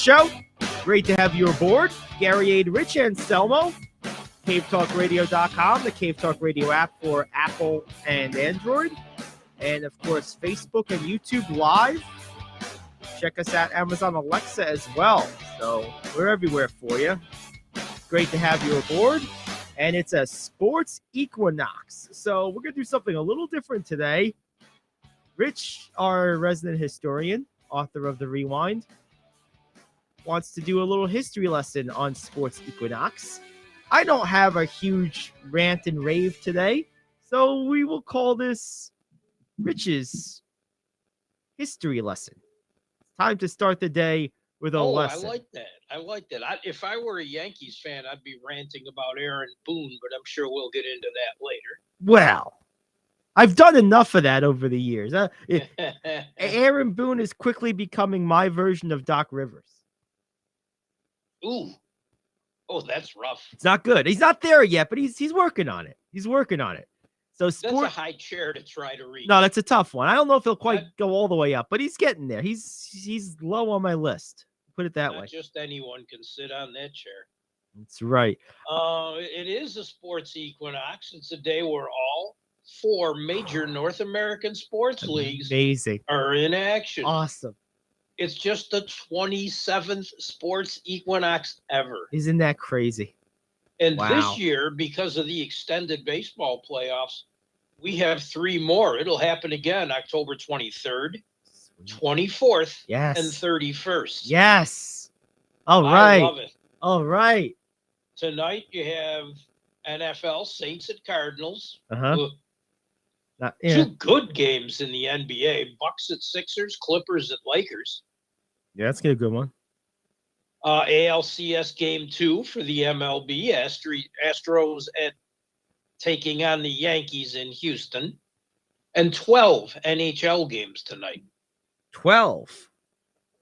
Show. Great to have you aboard. Gary Ayd, Rich Anselmo, CaveTalkRadio.com, the Cave Talk Radio app for Apple and Android, and of course Facebook and YouTube Live. Check us out Amazon Alexa as well. So we're everywhere for you. Great to have you aboard. And it's a sports equinox. So we're going to do something a little different today. Rich, our resident historian, author of The Rewind, wants to do a little history lesson on sports equinox. I don't have a huge rant and rave today, so we will call this Rich's history lesson. It's time to start the day with a lesson. I like that. If I were a Yankees fan, I'd be ranting about Aaron Boone, but I'm sure we'll get into that later. Well, I've done enough of that over the years. Aaron Boone is quickly becoming my version of Doc Rivers. Ooh. Oh, that's rough. It's not good. He's not there yet, but he's working on it. He's working on it. So that's a high chair to try to reach. No, that's a tough one. I don't know if he'll quite go all the way up, but he's getting there. He's low on my list. Put it that way. Not just anyone can sit on that chair. That's right. It is a sports equinox. It's a day where all 4 major North American sports leagues are in action. Awesome. It's just the 27th sports equinox ever. Isn't that crazy? And this year, because of the extended baseball playoffs, we have 3 more. It'll happen again October 23rd, 24th, and 31st. Yes. All right. I love it. All right. Tonight you have NFL, Saints at Cardinals. Yeah. 2 good games in the NBA. Bucks at Sixers, Clippers at Lakers. Yeah, that's a good one. ALCS Game 2 for the MLB. Astros taking on the Yankees in Houston. And 12 NHL games tonight. 12.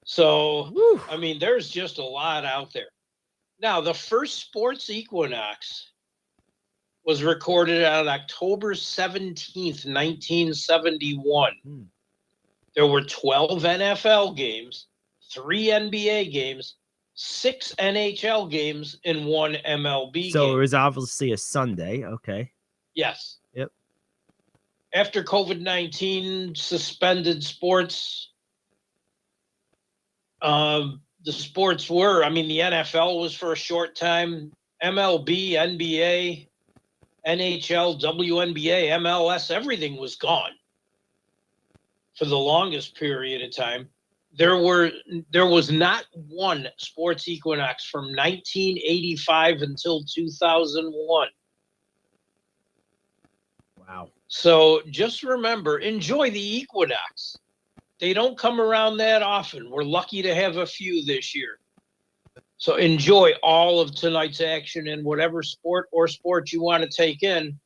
So, I mean, there's just a lot out there. Now, the first sports equinox was recorded on October 17th, 1971. There were 12 NFL games, 3 NBA games, 6 NHL games, and 1 MLB game. So it was obviously a Sunday. Okay. Yes. Yep. After COVID-19 suspended sports, the sports were, the NFL was for a short time, MLB, NBA, NHL, WNBA, MLS, everything was gone for the longest period of time. There was not one sports equinox from 1985 until 2001. Wow. So just remember, enjoy the equinox. They don't come around that often. We're lucky to have a few this year. So enjoy all of tonight's action in whatever sport you want to take in.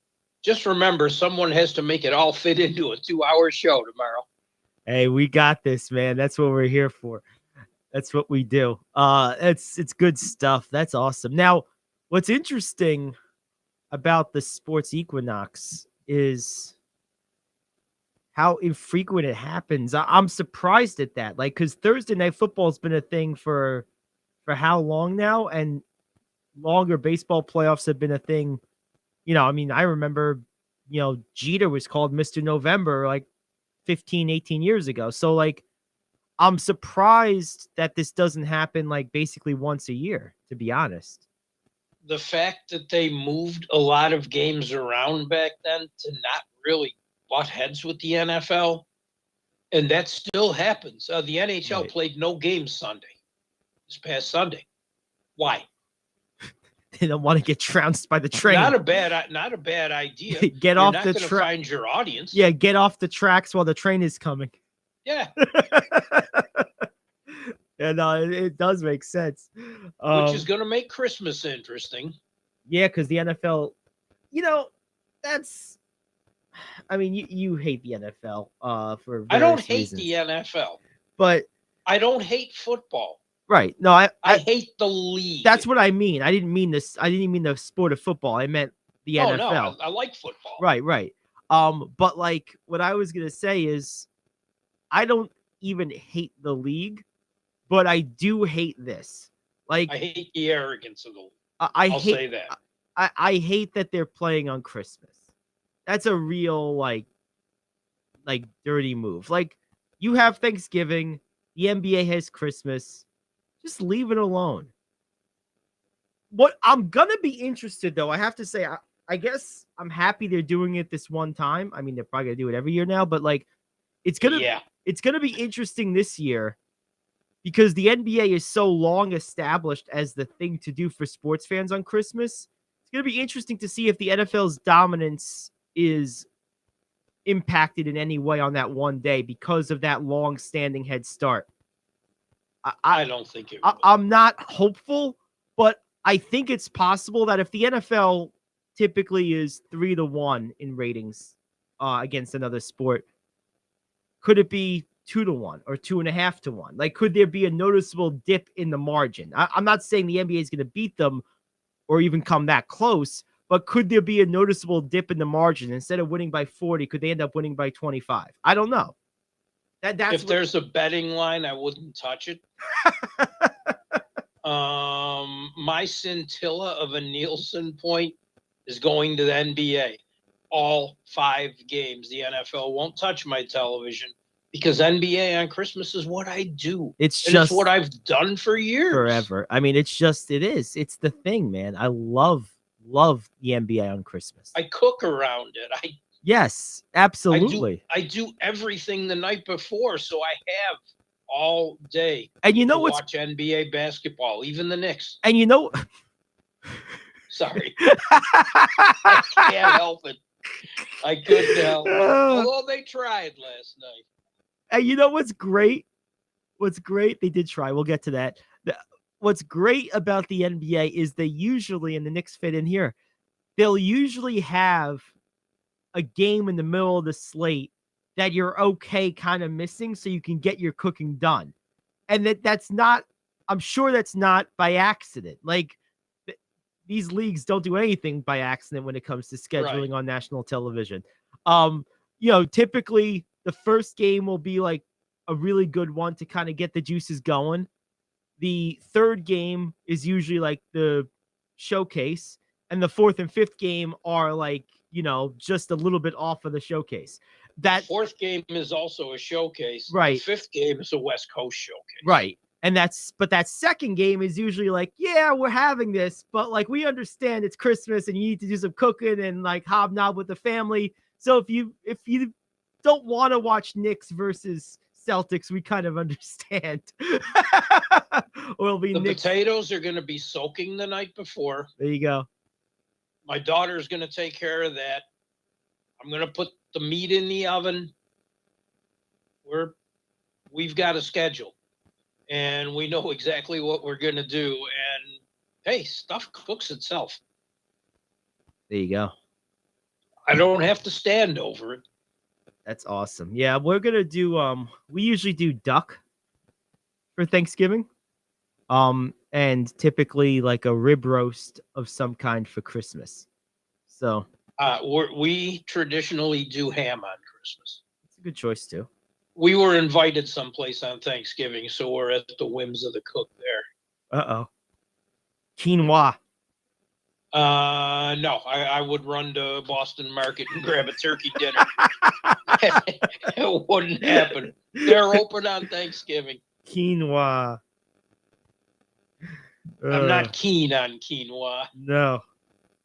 Just remember, someone has to make it all fit into a 2-hour show tomorrow. Hey, we got this, man. That's what we're here for. That's what we do. It's good stuff. That's awesome. Now, what's interesting about the sports equinox is how infrequent it happens. I'm surprised at that. Like, because Thursday night football has been a thing for how long now? And longer baseball playoffs have been a thing. I remember, Jeter was called Mr. November like 15, 18 years ago. So, like, I'm surprised that this doesn't happen, like, basically once a year, to be honest. The fact that they moved a lot of games around back then to not really butt heads with the NFL, and that still happens. The NHL played no games Sunday. This past Sunday. Why? They don't want to get trounced by the train. Not a bad idea. Get off the track. Find your audience. Yeah, get off the tracks while the train is coming. Yeah. And it does make sense. Which is going to make Christmas interesting. Yeah, because the NFL, that's. You hate the NFL for. I don't hate reasons. the NFL, but I don't hate football. Right. No, I hate the league. That's what I mean. I didn't mean this. I didn't mean the sport of football. I meant the NFL. No, I like football. Right. But like what I was gonna say is, I don't even hate the league. but I do hate this. Like, I hate the arrogance of the league. I'll hate, say that. I hate that they're playing on Christmas. That's a real like dirty move. Like, you have Thanksgiving, the NBA has Christmas. Just leave it alone. What I'm gonna be interested though, I have to say, I guess I'm happy they're doing it this one time. I mean, they're probably gonna do it every year now, but like, it's gonna be interesting this year because the NBA is so long established as the thing to do for sports fans on Christmas. It's gonna be interesting to see if the NFL's dominance is impacted in any way on that one day because of that long-standing head start. I don't think it will. I'm not hopeful, but I think it's possible that if the NFL typically is 3-1 in ratings against another sport, could it be 2-1 or 2.5-1? Like, could there be a noticeable dip in the margin? I'm not saying the NBA is going to beat them or even come that close, but could there be a noticeable dip in the margin? Instead of winning by 40, could they end up winning by 25? I don't know. If there's a betting line, I wouldn't touch it. My scintilla of a Nielsen point is going to the NBA. All 5 games. The NFL won't touch my television because NBA on Christmas is what I do. It's what I've done for years. Forever. I mean, it is. It's the thing, man. I love the NBA on Christmas. I cook around it. Yes, absolutely. I do everything the night before, so I have all day. And you know what's watch NBA basketball, even the Knicks. And you know, sorry, I can't help it. I couldn't help it. Although they tried last night. And you know what's great? What's great? They did try. We'll get to that. What's great about the NBA is they usually, and the Knicks fit in here, they'll usually have a game in the middle of the slate that you're okay kind of missing so you can get your cooking done. And that's not, I'm sure that's not by accident. Like, these leagues don't do anything by accident when it comes to scheduling on national television. Typically the first game will be like a really good one to kind of get the juices going. The third game is usually like the showcase, and the fourth and fifth game are like, just a little bit off of the showcase. That fourth game is also a showcase. Right. The fifth game is a West Coast showcase. Right. And but that second game is usually like, yeah, we're having this, but like, we understand it's Christmas and you need to do some cooking and like hobnob with the family. So if you don't want to watch Knicks versus Celtics, we kind of understand. The potatoes are going to be soaking the night before. There you go. My daughter's going to take care of that. I'm going to put the meat in the oven. We've got a schedule, and we know exactly what we're going to do. And hey, stuff cooks itself. There you go. I don't have to stand over it. That's awesome. Yeah, we're going to do, we usually do duck for Thanksgiving. And typically like a rib roast of some kind for Christmas. So we traditionally do ham on Christmas. It's a good choice too. We were invited someplace on Thanksgiving, so we're at the whims of the cook there. Uh-oh. Quinoa. No, I would run to Boston Market and grab a turkey dinner. It wouldn't happen. They're open on Thanksgiving. Quinoa. I'm not keen on quinoa. No.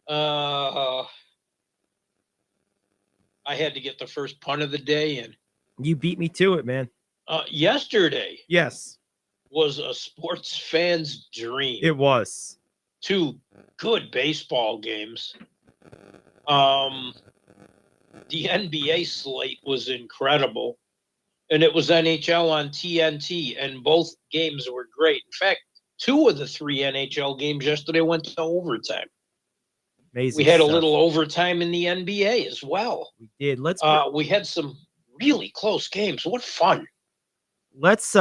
I had to get the first punt of the day in. You beat me to it, man. Yesterday. Yes. Was a sports fan's dream. It was. 2 good baseball games. The NBA slate was incredible. And it was NHL on TNT, and both games were great. In fact, 2 of the 3 NHL games yesterday went to overtime. Amazing. We had a little overtime in the NBA as well. We did. We had some really close games. What fun. Let's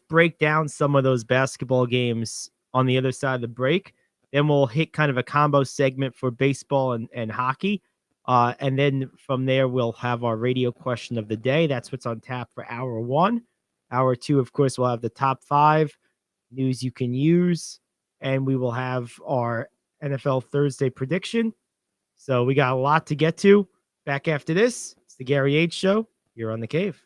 break down some of those basketball games on the other side of the break. Then we'll hit kind of a combo segment for baseball and hockey. And then from there, we'll have our radio question of the day. That's what's on tap for hour 1. Hour 2, of course, we'll have the top 5. news you can use. And we will have our NFL Thursday prediction. So we got a lot to get to. Back after this, it's the Gary Ayd Show here on The Cave.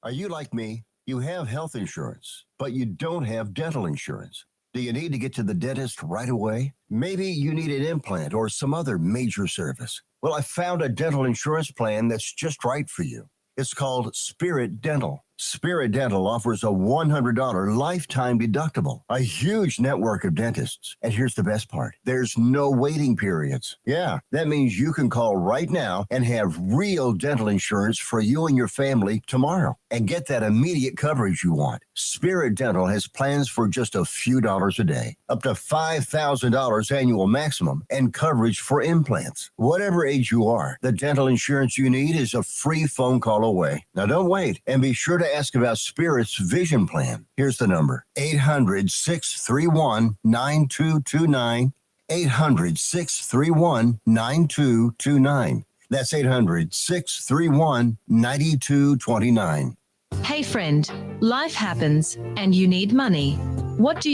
Are you like me? You have health insurance, but you don't have dental insurance. Do you need to get to the dentist right away? Maybe you need an implant or some other major service. Well, I found a dental insurance plan that's just right for you. It's called Spirit Dental. Spirit Dental offers a $100 lifetime deductible, a huge network of dentists. And here's the best part. There's no waiting periods. Yeah, that means you can call right now and have real dental insurance for you and your family tomorrow and get that immediate coverage you want. Spirit Dental has plans for just a few dollars a day, up to $5,000 annual maximum, and coverage for implants. Whatever age you are, the dental insurance you need is a free phone call away. Now don't wait, and be sure to ask about Spirit's vision plan. Here's the number: 800-631-9229. 800-631-9229. That's 800-631-9229. Hey friend, life happens and you need money. What do?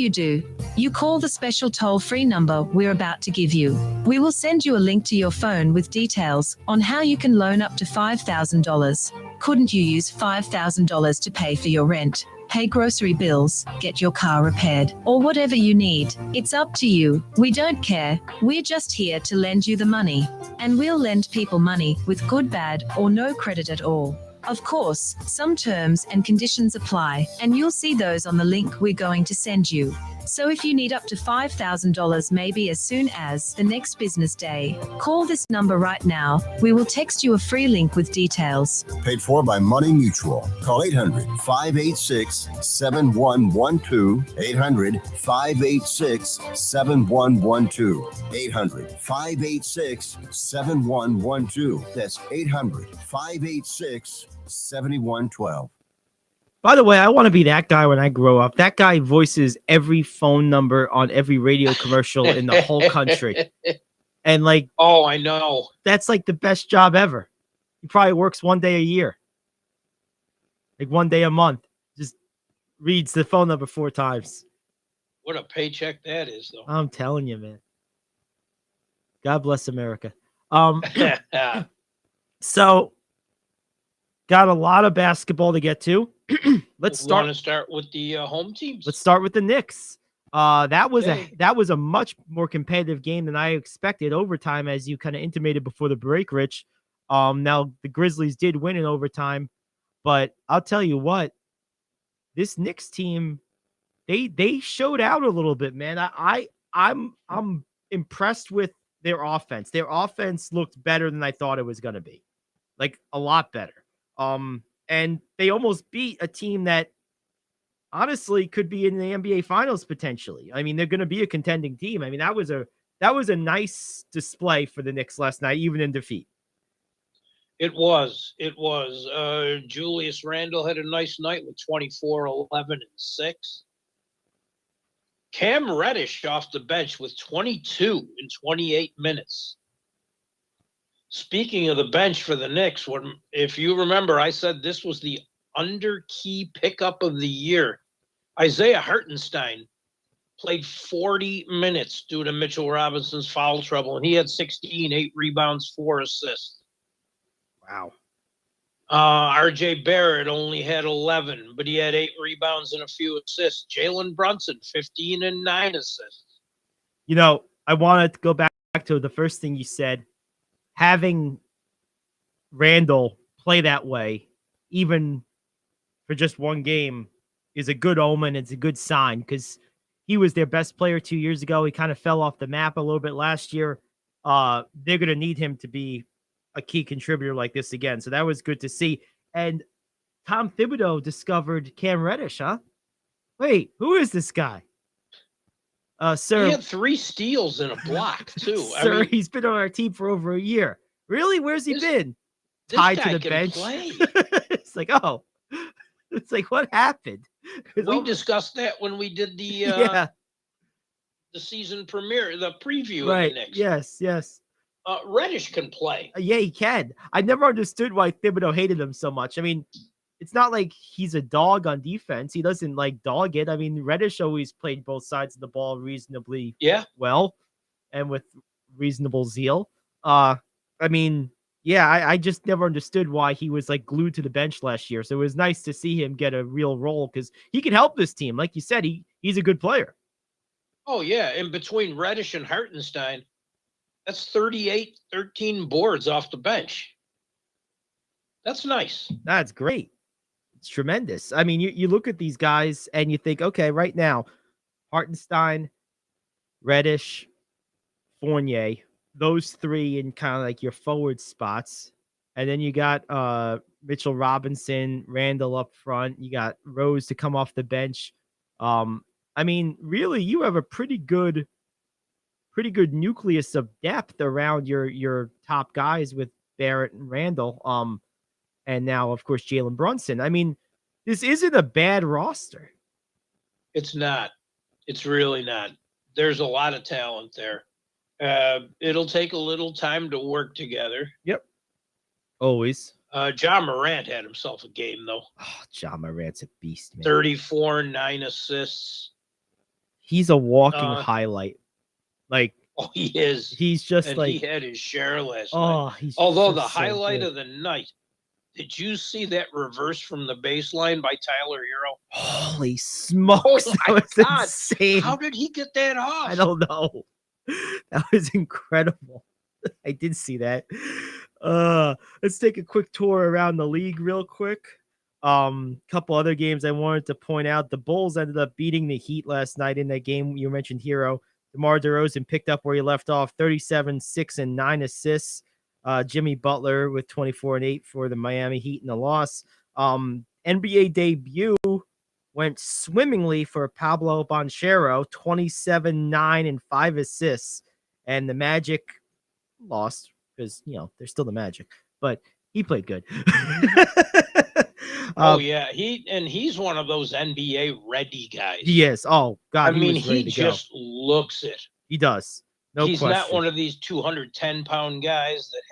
You call the special toll-free number we're about to give you. We will send you a link to your phone with details on how you can loan up to $5,000. Couldn't you use $5,000 to pay for your rent, pay grocery bills, get your car repaired, or whatever you need? It's up to you. We don't care. We're just here to lend you the money. And we'll lend people money with good, bad, or no credit at all. Of course, some terms and conditions apply, and you'll see those on the link we're going to send you. So if you need up to $5,000 maybe as soon as the next business day, call this number right now. We will text you a free link with details. Paid for by Money Mutual. Call 800-586-7112. 800-586-7112. 800-586-7112. That's 800-586-7112. By the way, I want to be that guy when I grow up. That guy voices every phone number on every radio commercial in the whole country. And like, oh, I know. That's like the best job ever. He probably works one day a year. Like one day a month. Just reads the phone number 4 times. What a paycheck that is, though. I'm telling you, man. God bless America. So got a lot of basketball to get to. Let's start. Want to start with the home teams? Let's start with the Knicks. That was a much more competitive game than I expected. Overtime, as you kind of intimated before the break, Rich. Now the Grizzlies did win in overtime, but I'll tell you what, this Knicks team, they showed out a little bit, man. I'm impressed with their offense. Their offense looked better than I thought it was going to be, like a lot better. And they almost beat a team that honestly could be in the NBA Finals potentially. I mean, they're going to be a contending team. I mean, that was a nice display for the Knicks last night, even in defeat. It was. Julius Randle had a nice night with 24, 11, and 6. Cam Reddish off the bench with 22 in 28 minutes. Speaking of the bench for the Knicks, if you remember, I said this was the under-key pickup of the year. Isaiah Hartenstein played 40 minutes due to Mitchell Robinson's foul trouble, and he had 16, 8 rebounds, 4 assists. Wow. RJ Barrett only had 11, but he had 8 rebounds and a few assists. Jalen Brunson, 15 and 9 assists. You know, I wanted to go back to the first thing you said. Having Randall play that way, even for just one game, is a good omen. It's a good sign because he was their best player 2 years ago. He kind of fell off the map a little bit last year. They're going to need him to be a key contributor like this again. So that was good to see. And Tom Thibodeau discovered Cam Reddish, huh? Wait, who is this guy? Sir, he had 3 steals and a block too. Sir, he's been on our team for over a year. Really? Where's he been? Tied to the bench. It's like, oh, it's like, what happened? We discussed that when we did the season premiere, the preview of the Knicks. Yes. Reddish can play. Yeah, he can. I never understood why Thibodeau hated him so much. I mean, it's not like he's a dog on defense. He doesn't like dog it. I mean, Reddish always played both sides of the ball reasonably well and with reasonable zeal. I mean, yeah, I just never understood why he was like glued to the bench last year. So it was nice to see him get a real role because he can help this team. Like you said, he's a good player. Oh, yeah. And between Reddish and Hartenstein, that's 13 boards off the bench. That's nice. That's great. It's tremendous. I mean, you look at these guys and you think, okay, right now, Hartenstein, Reddish, Fournier, those three in kind of like your forward spots. And then you got Mitchell Robinson, Randall up front. You got Rose to come off the bench. I mean, really, you have a pretty good nucleus of depth around your top guys with Barrett and Randall. And now, of course, Jalen Brunson. I mean, this isn't a bad roster. It's not. It's really not. There's a lot of talent there. It'll take a little time to work together. Yep. Always. John Morant had himself a game, though. Oh, John Morant's a beast, man. 34, 9 assists. He's a walking highlight. Like, oh, he is. He's just and like he had his share last night. He's although the highlight of the night, did you see that reverse from the baseline by Tyler Hero? Holy smokes! Oh that was God. insane. How did he get that off? I don't know. That was incredible. I did see that. Let's take a quick tour around the league real quick. Couple other games I wanted to point out. The Bulls ended up beating the Heat last night in that game. You mentioned Hero. DeMar DeRozan picked up where he left off, 37, 6, and 9 assists. Jimmy Butler with 24 and 8 for the Miami Heat in the loss. NBA debut went swimmingly for Pablo Banchero, 27, 9, and 5 assists. And the Magic lost because, they're still the Magic, but he played good. Oh, yeah. He's one of those NBA ready guys. He is. Oh, God. I mean, he just looks it. He does. He's not one of these 210-pound guys that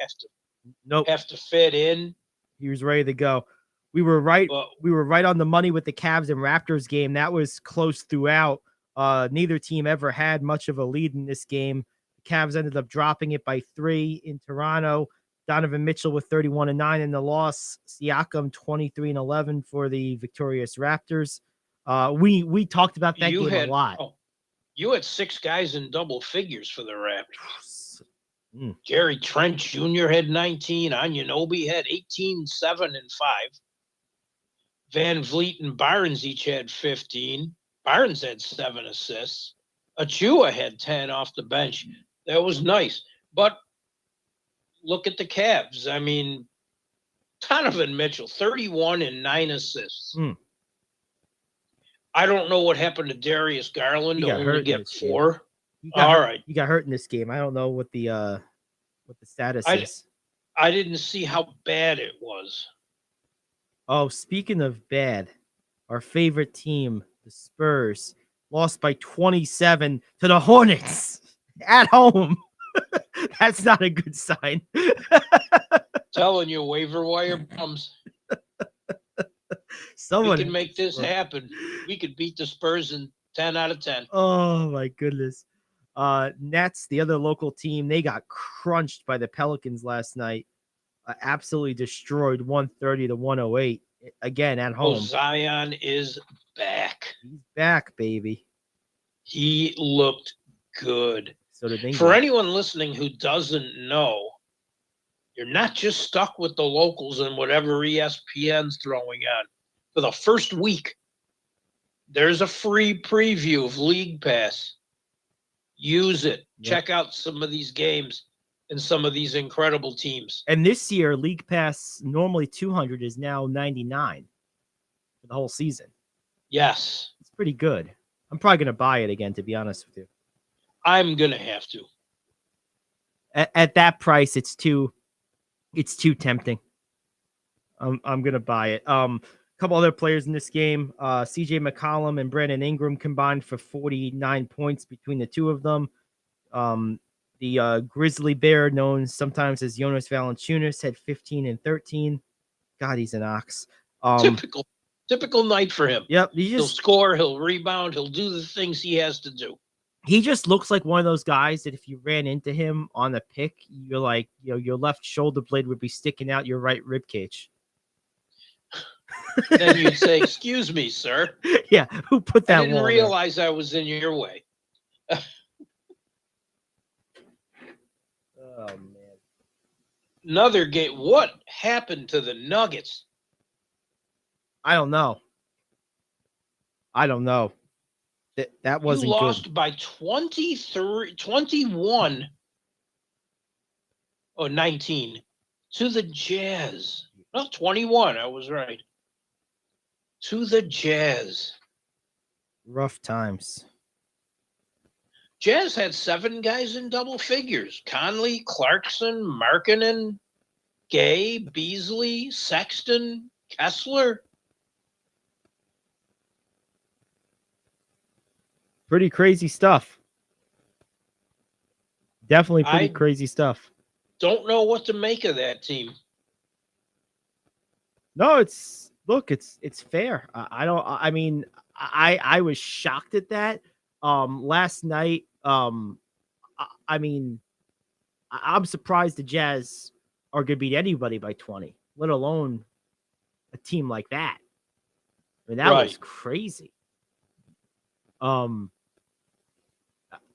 have to fit in. He was ready to go. We were right on the money with the Cavs and Raptors game. That was close throughout. Neither team ever had much of a lead in this game. The Cavs ended up dropping it by 3 in Toronto. Donovan Mitchell with 31 and 9 in the loss. Siakam 23 and 11 for the victorious Raptors. We talked about that game a lot. You had 6 guys in double figures for the Raptors. Gary Trent Jr. had 19. Anunoby had 18, 7, and 5. Van Vliet and Barnes each had 15. Barnes had 7 assists. Achua had 10 off the bench. That was nice. But look at the Cavs. I mean, Donovan Mitchell, 31 and 9 assists. I don't know what happened to Darius Garland to only get 4. All right. He got hurt in this game. I don't know what the status is. I didn't see how bad it was. Oh, speaking of bad, our favorite team, the Spurs, lost by 27 to the Hornets at home. That's not a good sign. Telling you, waiver wire bums. Someone we can make this happen. We could beat the Spurs in 10 out of 10. Oh, my goodness. Nets, the other local team, they got crunched by the Pelicans last night. Absolutely destroyed 130 to 108. Again, at home. Oh, Zion is back. He's back, baby. He looked good. So did England. For anyone listening who doesn't know, you're not just stuck with the locals and whatever ESPN's throwing on. For the first week, there's a free preview of League Pass. Use it. Yep. Check out some of these games and some of these incredible teams. And this year, League Pass, normally 200, is now 99 for the whole season. Yes. It's pretty good. I'm probably going to buy it again, to be honest with you. I'm going to have to. At that price, it's too tempting. I'm going to buy it. Couple other players in this game. CJ McCollum and Brandon Ingram combined for 49 points between the two of them. The Grizzly Bear, known sometimes as Jonas Valanciunas, had 15 and 13. God, he's an ox. Typical night for him. Yep. He'll score, he'll rebound, he'll do the things he has to do. He just looks like one of those guys that if you ran into him on the pick, you're like, your left shoulder blade would be sticking out your right rib cage. Then you'd say, "Excuse me, sir." Yeah, who put that? I didn't realize I was in your way. Oh man! Another game. What happened to the Nuggets? I don't know. That wasn't you lost good. by 21 or 19 to the Jazz. No, 21. I was right. To the Jazz. Rough times. Jazz had 7 guys in double figures. Conley, Clarkson, Markkanen, Gay, Beasley, Sexton, Kessler. Pretty crazy stuff. Definitely pretty crazy stuff. Don't know what to make of that team. No, it's fair. I was shocked at that. Last night, I'm surprised the Jazz are going to beat anybody by 20, let alone a team like that. I mean, that was crazy.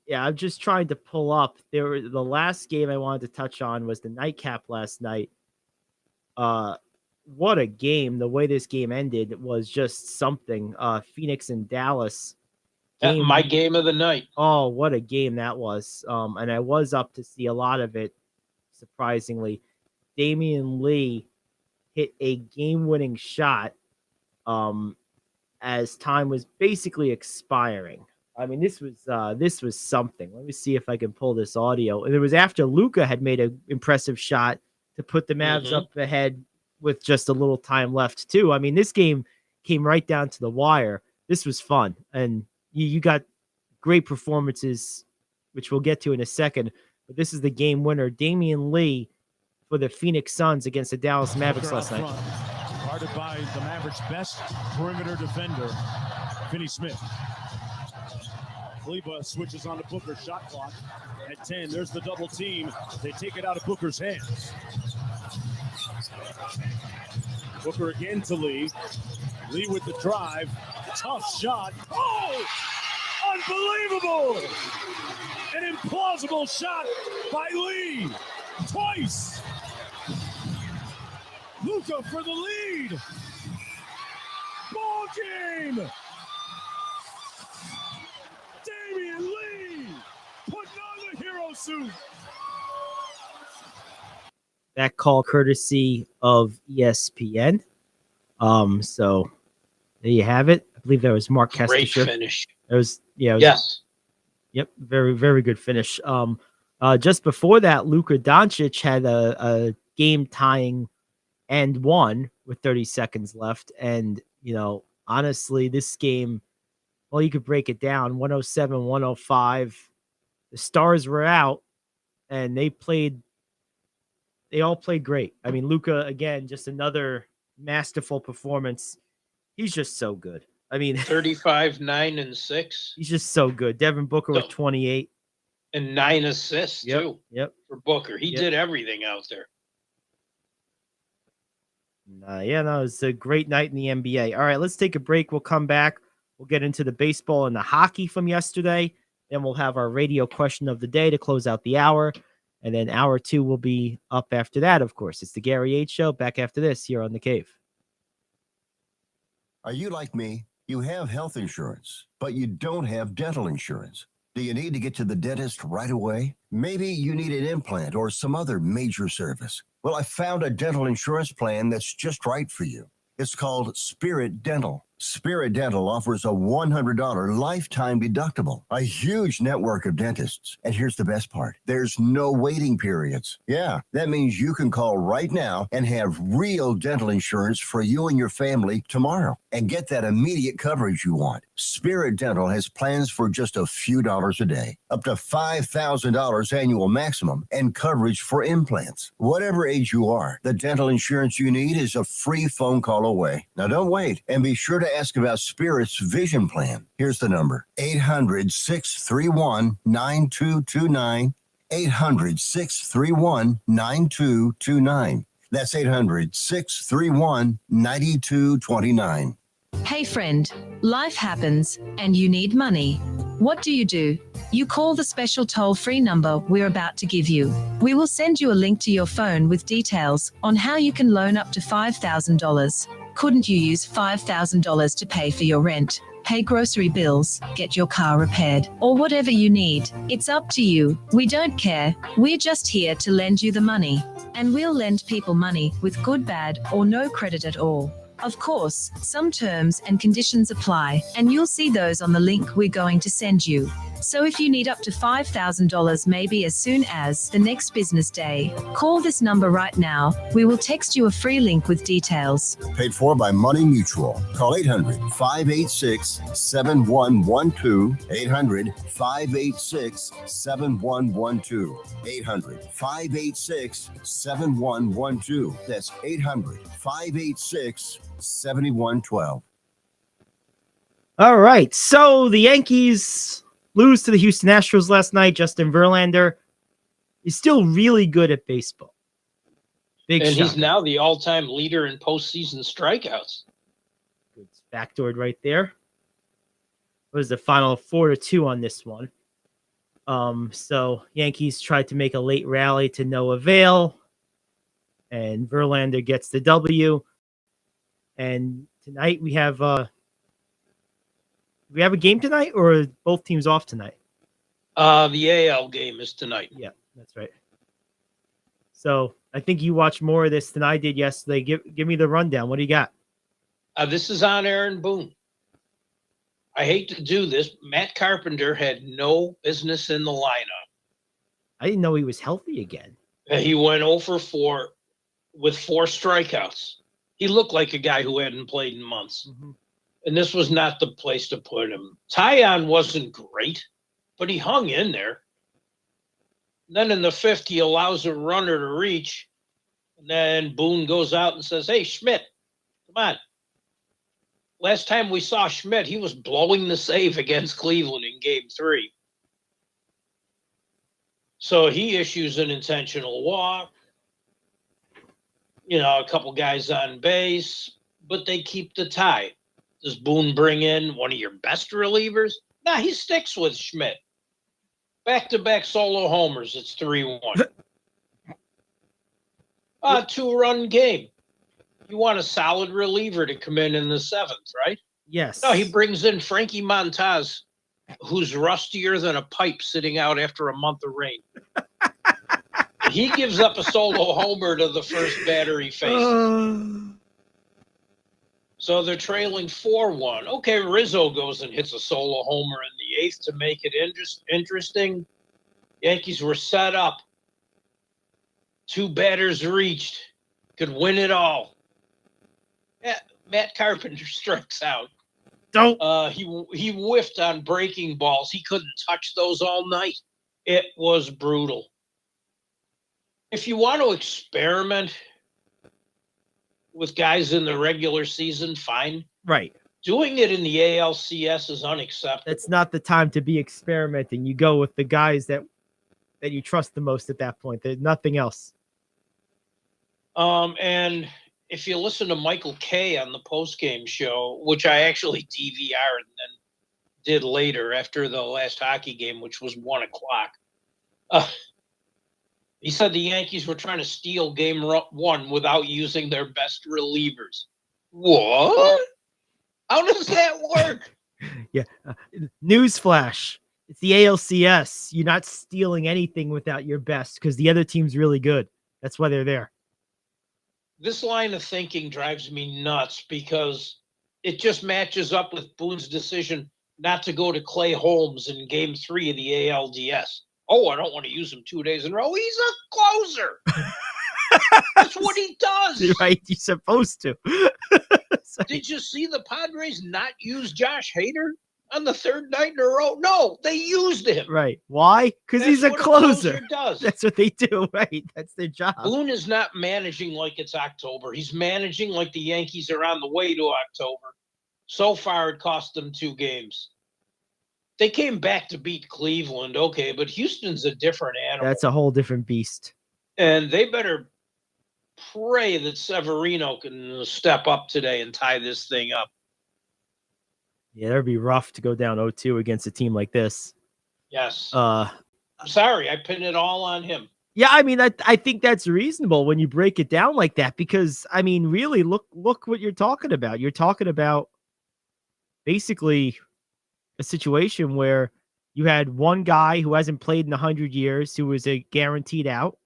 Yeah, I'm just trying to pull up. The last game I wanted to touch on was the nightcap last night. What a game. The way this game ended was just something. Phoenix and Dallas. My game of the night. Oh, what a game that was. And I was up to see a lot of it, surprisingly. Damian Lee hit a game-winning shot as time was basically expiring. I mean, this was something. Let me see if I can pull this audio. And it was after Luka had made an impressive shot to put the Mavs up ahead with just a little time left, too. I mean, this game came right down to the wire. This was fun. And you got great performances, which we'll get to in a second. But this is the game winner, Damian Lee, for the Phoenix Suns against the Dallas Mavericks last night. Guarded by the Mavericks' best perimeter defender, Finney Smith. Kleba switches on to Booker, shot clock at 10. There's the double team. They take it out of Booker's hands. Booker again to Lee. Lee with the drive. Tough shot. Oh! Unbelievable! An implausible shot by Lee. Twice. Luka for the lead. Ball game. Damian Lee putting on the hero suit. That call courtesy of ESPN. So there you have it. I believe that was Mark Kester. Great finish. It was, yes. Yep, very, very good finish. Just before that, Luka Doncic had a game-tying and one with 30 seconds left. And, honestly, this game, well, you could break it down, 107-105. The stars were out, and they all played great. I mean, Luka, again, just another masterful performance. He's just so good. I mean, 35, 9, and 6. He's just so good. Devin Booker with 28. And 9 assists, too. Yep. For Booker. He did everything out there. It was a great night in the NBA. All right, let's take a break. We'll come back. We'll get into the baseball and the hockey from yesterday. Then we'll have our radio question of the day to close out the hour. And then hour 2 will be up after that, of course. It's the Gary Ayd Show. Back after this here on The Cave. Are you like me? You have health insurance, but you don't have dental insurance. Do you need to get to the dentist right away? Maybe you need an implant or some other major service. Well, I found a dental insurance plan that's just right for you. It's called Spirit Dental. Spirit Dental offers a $100 lifetime deductible, a huge network of dentists. And here's the best part. There's no waiting periods. Yeah, that means you can call right now and have real dental insurance for you and your family tomorrow and get that immediate coverage you want. Spirit Dental has plans for just a few dollars a day, up to $5,000 annual maximum, and coverage for implants. Whatever age you are, the dental insurance you need is a free phone call away. Now don't wait, and be sure to ask about Spirit's vision plan. Here's the number: 800-631-9229. 800-631-9229. That's 800-631-9229. Hey friend, life happens and you need money. What do? You call the special toll-free number we're about to give you. We will send you a link to your phone with details on how you can loan up to $5,000. Couldn't you use $5,000 to pay for your rent, pay grocery bills, get your car repaired, or whatever you need? It's up to you. We don't care. We're just here to lend you the money. And we'll lend people money with good, bad, or no credit at all. Of course, some terms and conditions apply, and you'll see those on the link we're going to send you. So if you need up to $5,000 maybe as soon as the next business day, call this number right now. We will text you a free link with details. Paid for by Money Mutual. Call 800-586-7112. 800-586-7112. 800-586-7112. That's 800-586-7112. All right. So the Yankees lose to the Houston Astros last night. Justin Verlander is still really good at baseball. Big and shot. He's now the all-time leader in postseason strikeouts. It's backdoored right there. What was the final? 4-2 on this one. So Yankees tried to make a late rally to no avail, and Verlander gets the W. And tonight we have a game tonight, or are both teams off tonight? The AL game is tonight. Yeah, that's right. So I think you watched more of this than I did yesterday. Give me the rundown. What do you got? This is on Aaron Boone. I hate to do this. Matt Carpenter had no business in the lineup. I didn't know he was healthy again. He went 0 for 4 with 4 strikeouts. He looked like a guy who hadn't played in months. Mm-hmm. And this was not the place to put him. Tyon wasn't great, but he hung in there. Then in the 5th, he allows a runner to reach. And then Boone goes out and says, "Hey, Schmidt, come on." Last time we saw Schmidt, he was blowing the save against Cleveland in Game 3. So he issues an intentional walk. A couple guys on base, but they keep the tie. Does Boone bring in one of your best relievers? Nah, he sticks with Schmidt. Back-to-back solo homers. It's 3-1. 2-run game. You want a solid reliever to come in the 7th, right? Yes. No, he brings in Frankie Montaz, who's rustier than a pipe sitting out after a month of rain. He gives up a solo homer to the first batter he faces. So they're trailing 4-1. Okay, Rizzo goes and hits a solo homer in the 8th to make it interesting. Yankees were set up. 2 batters reached. Could win it all. Yeah, Matt Carpenter strikes out. Don't. He whiffed on breaking balls. He couldn't touch those all night. It was brutal. If you want to experiment with guys in the regular season, fine. Right. Doing it in the ALCS is unacceptable. That's not the time to be experimenting. You go with the guys that you trust the most at that point. There's nothing else. And if you listen to Michael Kay on the postgame show, which I actually DVR'd and then did later after the last hockey game, which was 1:00. He said the Yankees were trying to steal game 1 without using their best relievers. What? How does that work? Yeah. Newsflash. It's the ALCS. You're not stealing anything without your best because the other team's really good. That's why they're there. This line of thinking drives me nuts because it just matches up with Boone's decision not to go to Clay Holmes in Game 3 of the ALDS. Oh, I don't want to use him 2 days in a row. He's a closer. That's what he does. Right, you're supposed to. Did you see the Padres not use Josh Hader on the third night in a row? No, they used him. Right. Why? Because he's a what closer. Does. That's what they do, right? That's their job. Boone is not managing like it's October. He's managing like the Yankees are on the way to October. So far, it cost them 2 games. They came back to beat Cleveland, okay, but Houston's a different animal. That's a whole different beast. And they better pray that Severino can step up today and tie this thing up. Yeah, that'd be rough to go down 0-2 against a team like this. Yes. I'm sorry, I pin it all on him. Yeah, I mean, I think that's reasonable when you break it down like that, because I mean, really, look what you're talking about. You're talking about basically a situation where you had one guy who hasn't played in 100 years, who was a guaranteed out,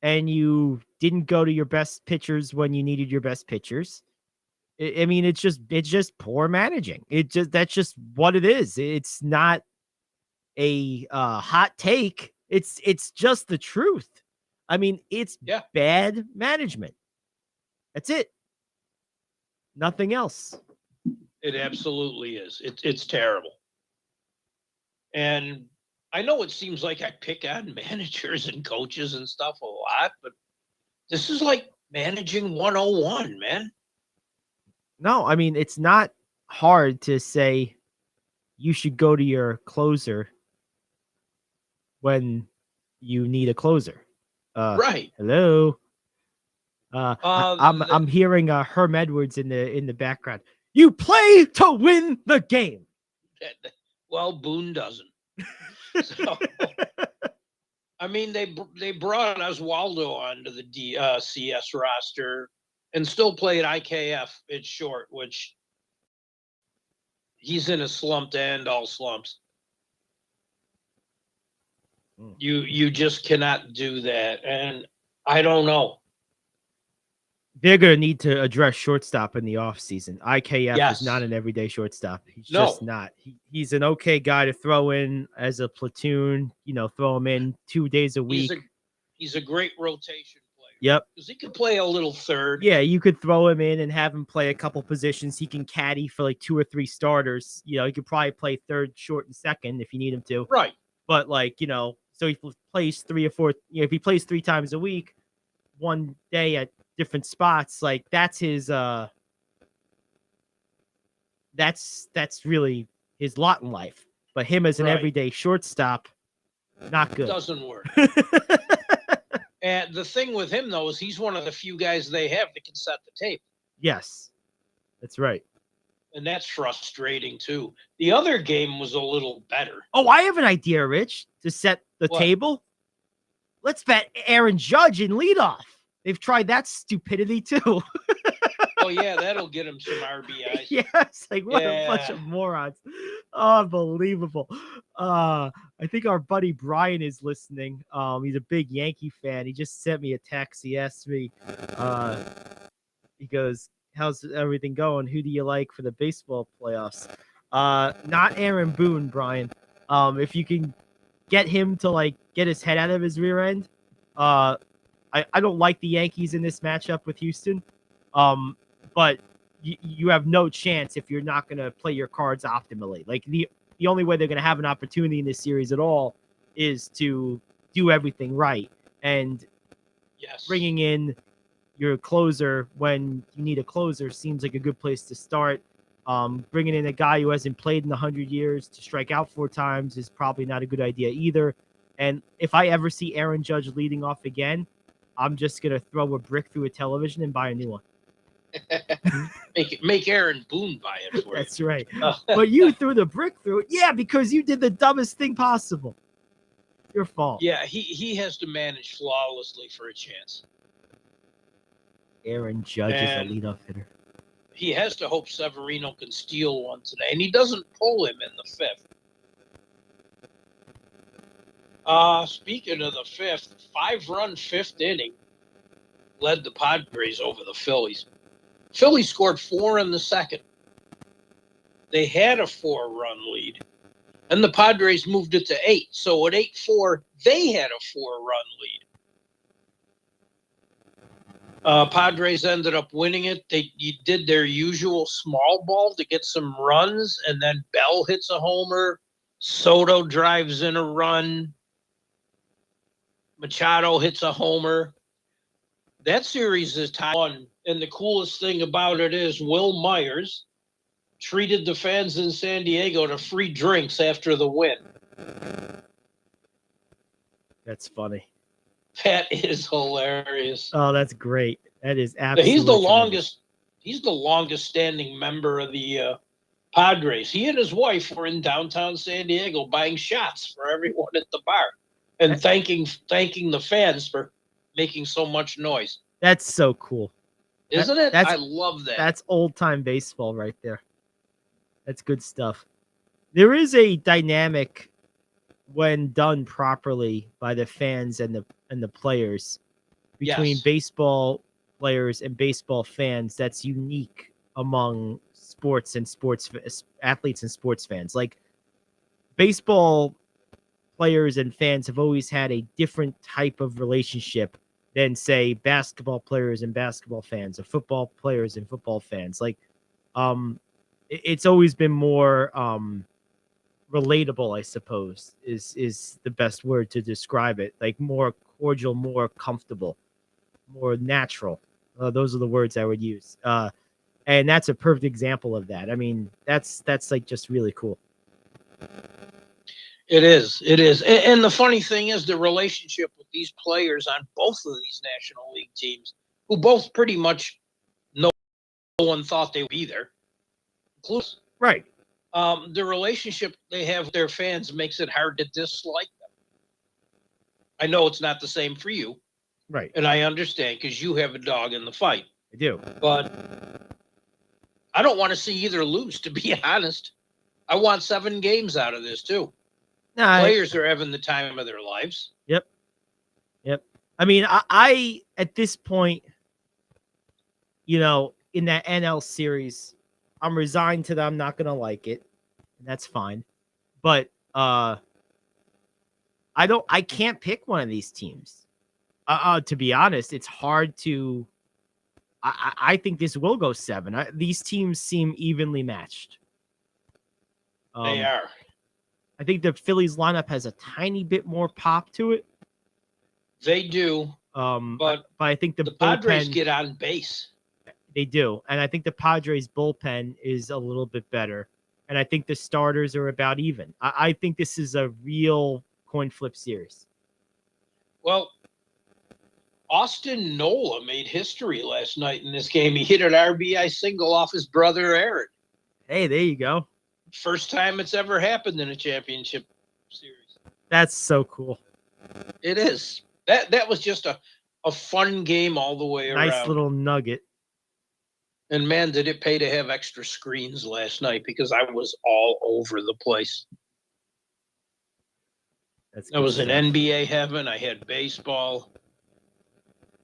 and you didn't go to your best pitchers when you needed your best pitchers. I mean, it's just poor managing. That's just what it is. It's not a hot take. It's just the truth. I mean, it's bad management. That's it. Nothing else. It absolutely is. It's terrible. And I know it seems like I pick on managers and coaches and stuff a lot, but this is like managing 101, man. No, I mean, it's not hard to say you should go to your closer when you need a closer. Right. Hello. I'm hearing Herm Edwards in the background. You play to win the game. Well, Boone doesn't. So, I mean, they brought Oswaldo onto the CS roster and still played IKF at short, which he's in a slump to end all slumps. You just cannot do that, and I don't know. They're going to need to address shortstop in the offseason. IKF is not an everyday shortstop. He's just not. He's an okay guy to throw in as a platoon, throw him in 2 days a week. He's a great rotation player. Yep. Because he could play a little third. Yeah, you could throw him in and have him play a couple positions. He can caddy for like 2 or 3 starters. He could probably play third, short, and second if you need him to. Right. But so he plays 3 or 4, if he plays 3 times a week, one day at different spots, like that's his that's really his lot in life. But him as an everyday shortstop, not good. Doesn't work. And the thing with him though is he's one of the few guys they have that can set the tape. Yes, that's right. And that's frustrating too. The other game was a little better. Oh, I have an idea, Rich, to set the table. Let's bet Aaron Judge in leadoff. They've tried that stupidity too. Oh yeah, that'll get him some RBIs. Yes, like what a bunch of morons. Unbelievable. I think our buddy Brian is listening. He's a big Yankee fan. He just sent me a text. He asked me, he goes, how's everything going? Who do you like for the baseball playoffs? Not Aaron Boone, Brian. If you can get him to get his head out of his rear end, I don't like the Yankees in this matchup with Houston, but you have no chance if you're not going to play your cards optimally. Like the only way they're going to have an opportunity in this series at all is to do everything right. And bringing in your closer when you need a closer seems like a good place to start. Bringing in a guy who hasn't played in 100 years to strike out 4 times is probably not a good idea either. And if I ever see Aaron Judge leading off again, I'm just going to throw a brick through a television and buy a new one. make Aaron Boone buy it for That's right. But you threw the brick through it. Yeah, because you did the dumbest thing possible. Your fault. Yeah, he has to manage flawlessly for a chance. Aaron Judge is a leadoff hitter. He has to hope Severino can steal one today, and he doesn't pull him in the 5th. Speaking of the 5th, 5-run 5th inning led the Padres over the Phillies. Phillies scored 4 in the 2nd. they had a 4-run lead, and the Padres moved it to 8. So at 8-4, they had a 4-run lead. Padres ended up winning it. They did their usual small ball to get some runs, and then Bell hits a homer. Soto drives in a run. Machado hits a homer. That series is tied 1. And the coolest thing about it is Will Myers treated the fans in San Diego to free drinks after the win. That's funny. That is hilarious. Oh, that's great. That is absolutely. He's the tremendous. longest. He's the longest standing member of the Padres. He and his wife were in downtown San Diego buying shots for everyone at the bar and thanking the fans for making so much noise. That's so cool. Isn't it? I love that. That's old time baseball right there. That's good stuff. There is a dynamic when done properly by the fans and the players between baseball players and baseball fans that's unique among sports and athletes and sports fans. Like baseball players and fans have always had a different type of relationship than say basketball players and basketball fans or football players and football fans. Like it's always been more relatable, I suppose, is the best word to describe it. Like more cordial, more comfortable, more natural. Those are the words I would use. And that's a perfect example of that. I mean, that's like just really cool. It is. It is. And the funny thing is the relationship with these players on both of these National League teams, who both pretty much no one thought they would be there. Right. The relationship they have with their fans makes it hard to dislike them. I know it's not the same for you. Right. And I understand because you have a dog in the fight. I do. But I don't want to see either lose, to be honest. I want 7 games out of this, too. Players are having the time of their lives. Yep. I mean, I at this point, in that NL series, I'm resigned to that. I'm not gonna like it. And that's fine. But I can't pick one of these teams. To be honest, it's hard to. I think this will go 7. These teams seem evenly matched. They are. I think the Phillies lineup has a tiny bit more pop to it. They do. But I think the Padres bullpen, get on base. They do. And I think the Padres bullpen is a little bit better. And I think the starters are about even. I think this is a real coin flip series. Well, Austin Nola made history last night in this game. He hit an RBI single off his brother Aaron. Hey, there you go. First time it's ever happened in a championship series. That's so cool. It is. That was just a fun game all the way around. Nice little nugget. And man, did it pay to have extra screens last night because I was all over the place. I was in NBA heaven. I had baseball.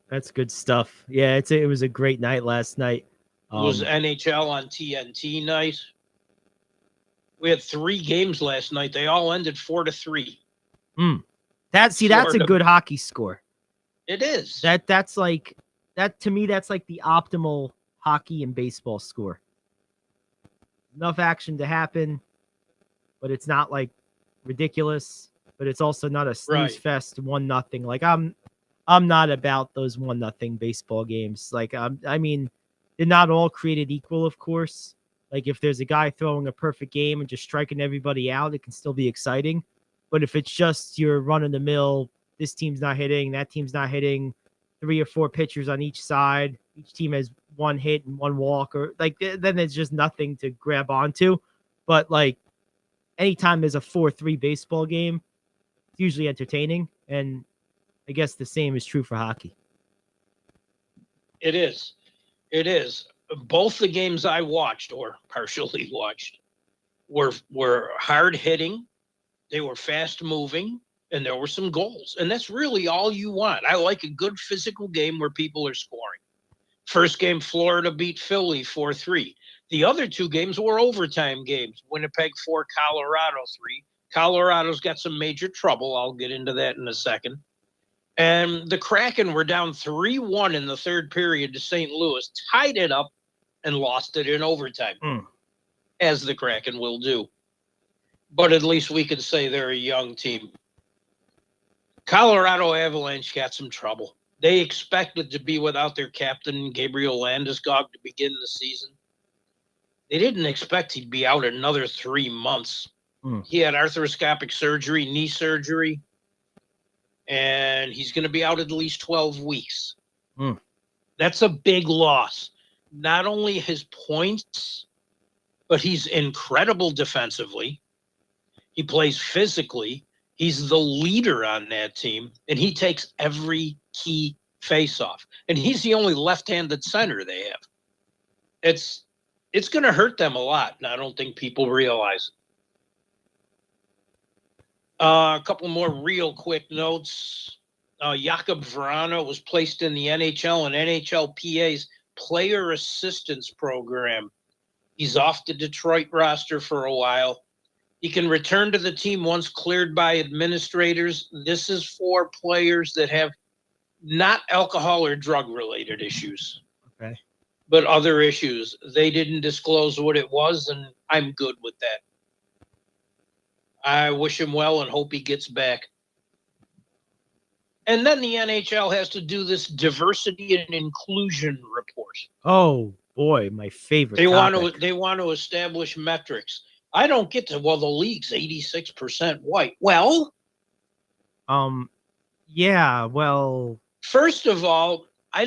That's good stuff. Yeah, it was a great night last night. It was NHL on TNT night. We had 3 games last night. They all ended 4-3. That's a good hockey score. It is. That's like that to me. That's like the optimal hockey and baseball score. Enough action to happen, but it's not like ridiculous. But it's also not a snooze fest 1-0. Like I'm not about those 1-0 baseball games. Like I mean, they're not all created equal, of course. Like if there's a guy throwing a perfect game and just striking everybody out, it can still be exciting. But if it's just you're running the mill, this team's not hitting, that team's not hitting, 3 or 4 pitchers on each side, each team has 1 hit and 1 walk, or like then there's just nothing to grab onto. But like anytime there's a 4-3 baseball game, it's usually entertaining. And I guess the same is true for hockey. It is. It is. Both the games I watched or partially watched were hard hitting. They were fast moving and there were some goals. And that's really all you want. I like a good physical game where people are scoring. First game, Florida beat Philly 4-3. The other 2 games were overtime games. Winnipeg 4, Colorado 3. Colorado's got some major trouble. I'll get into that in a second. And the Kraken were down 3-1 in the third period to St. Louis, tied it up, and lost it in overtime, as the Kraken will do. But at least we can say they're a young team. Colorado Avalanche got some trouble. They expected to be without their captain, Gabriel Landeskog, to begin the season. They didn't expect he'd be out another 3 months. He had arthroscopic surgery, knee surgery, and he's going to be out at least 12 weeks. That's a big loss. Not only his points, but he's incredible defensively. He plays physically. He's the leader on that team, and he takes every key face-off. And he's the only left-handed center they have. It's going to hurt them a lot, and I don't think people realize it. A couple more real quick notes. Jakub Vrana was placed in the NHL and NHLPA's Player Assistance Program. He's off the Detroit roster for a while. He can return to the team once cleared by administrators. This is for players that have not alcohol or drug-related issues, but other issues. They didn't disclose what it was, and I'm good with that. I wish him well and hope he gets back. And then the NHL has to do this diversity and inclusion report. Oh boy, my favorite. They want to establish metrics. I don't get to, well, the league's 86% white. Well, yeah, well, first of all, I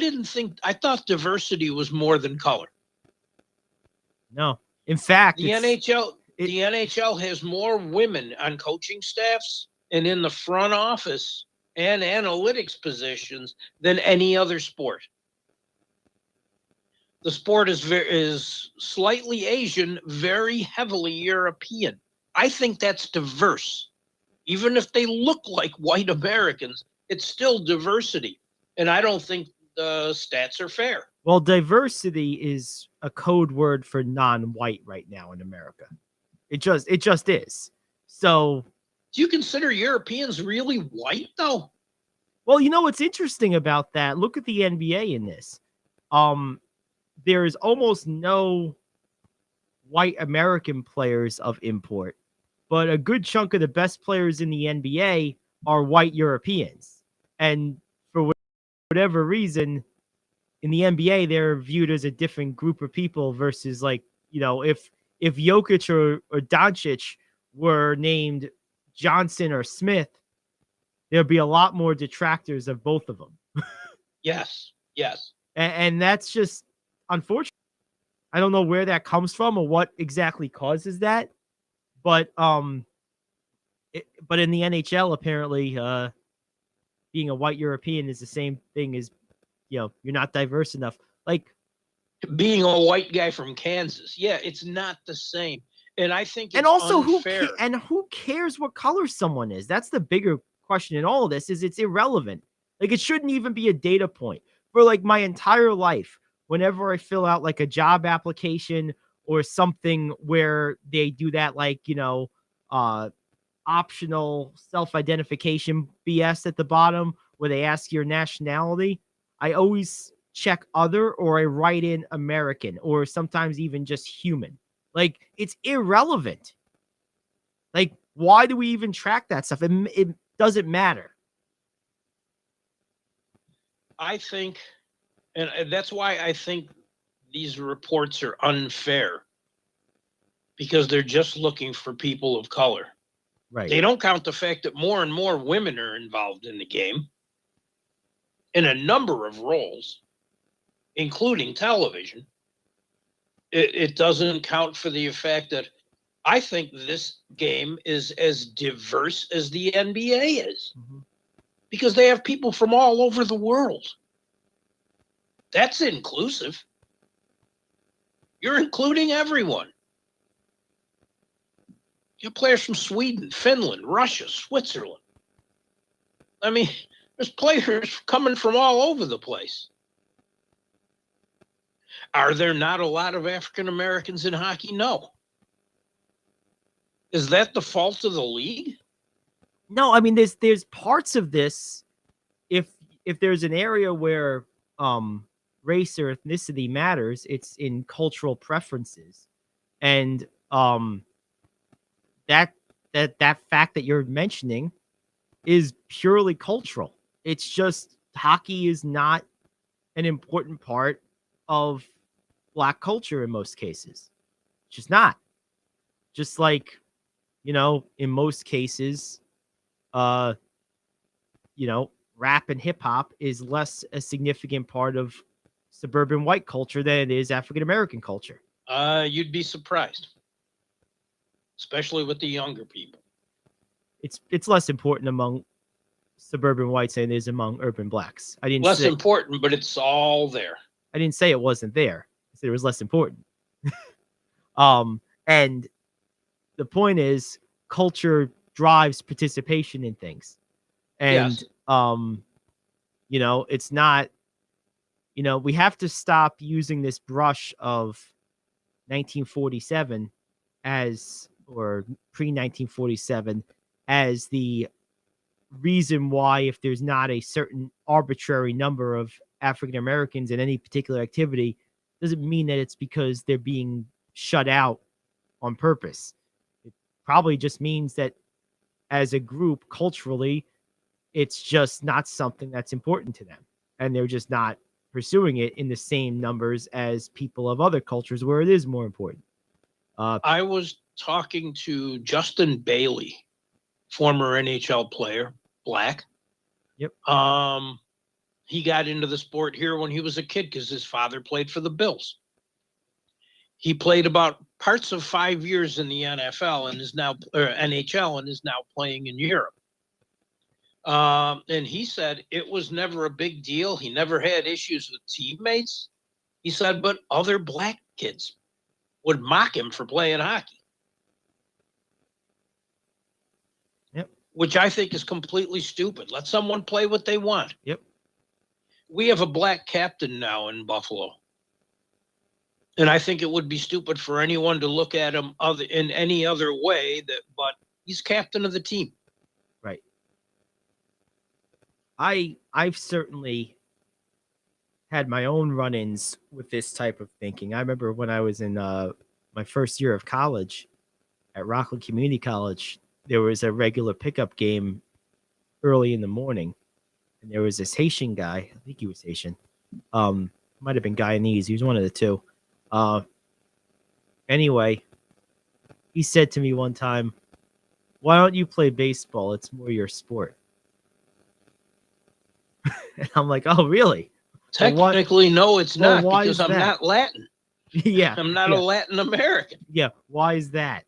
thought diversity was more than color. No. In fact, the NHL has more women on coaching staffs and in the front office and analytics positions than any other sport. The sport is slightly Asian, very heavily European. I think that's diverse. Even if they look like white Americans, it's still diversity. And I don't think the stats are fair. Well, diversity is a code word for non-white right now in America. It just is. So, do you consider Europeans really white, though? Well, you know what's interesting about that? Look at the NBA in this. There is almost no white American players of import, but a good chunk of the best players in the NBA are white Europeans. And for whatever reason, in the NBA, they're viewed as a different group of people versus, like, you know, if Jokic or Doncic were named Johnson or Smith, there'd be a lot more detractors of both of them. Yes. And that's just unfortunate. I don't know where that comes from or what exactly causes that, but in the NHL, apparently, being a white European is the same thing as, you know, you're not diverse enough. Like being a white guy from Kansas, yeah, it's not the same. And I think it's and also unfair. who cares what color someone is? That's the bigger question in all of this. Is it's irrelevant. Like, it shouldn't even be a data point. For like my entire life, whenever I fill out like a job application or something where they do that, like, you know, optional self-identification BS at the bottom where they ask your nationality, I always check other, or I write in American, or sometimes even just human. Like, it's irrelevant. Like, why do we even track that stuff? It doesn't matter. I think, and that's why I think these reports are unfair, because they're just looking for people of color. Right. They don't count the fact that more and more women are involved in the game in a number of roles, including television. It doesn't count for the fact that I think this game is as diverse as the NBA is, because they have people from all over the world. That's inclusive. You're including everyone. You have players from Sweden, Finland, Russia, Switzerland. I mean, there's players coming from all over the place. Are there not a lot of African Americans in hockey? No. Is that the fault of the league? No, I mean there's parts of this. If there's an area where race or ethnicity matters, it's in cultural preferences. And that fact that you're mentioning is purely cultural. It's just hockey is not an important part of Black culture in most cases. It's just not. Just like, in most cases, rap and hip hop is less a significant part of suburban white culture than it is African American culture. You'd be surprised, especially with the younger people. It's less important among suburban whites than it is among urban Blacks. I didn't Less say, important, but it's all there. I didn't say it wasn't there. I said it was less important. And the point is, culture drives participation in things. And Yes. it's not, we have to stop using this brush of 1947 or pre-1947 as the reason why, if there's not a certain arbitrary number of African Americans in any particular activity, doesn't mean that it's because they're being shut out on purpose. It probably just means that as a group, culturally, it's just not something that's important to them. And they're just not pursuing it in the same numbers as people of other cultures where it is more important. I was talking to Justin Bailey, former NHL player, Black. Yep. He got into the sport here when he was a kid because his father played for the Bills. He played about parts of 5 years in the NFL and is now NHL and is now playing in Europe. And he said it was never a big deal. He never had issues with teammates. He said, but other Black kids would mock him for playing hockey. Yep. Which I think is completely stupid. Let someone play what they want. Yep. We have a Black captain now in Buffalo. And I think it would be stupid for anyone to look at him in any other way, but he's captain of the team. Right. I've certainly had my own run-ins with this type of thinking. I remember when I was in my first year of college at Rockland Community College, there was a regular pickup game early in the morning, and there was this Haitian guy. I think he was Haitian. Might have been Guyanese. He was one of the two. Anyway, he said to me one time, "Why don't you play baseball? It's more your sport." And I'm like, "Oh, really?" Technically, no, it's not, because I'm that? not Latin. Yeah. I'm not a Latin American. Yeah. Why is that?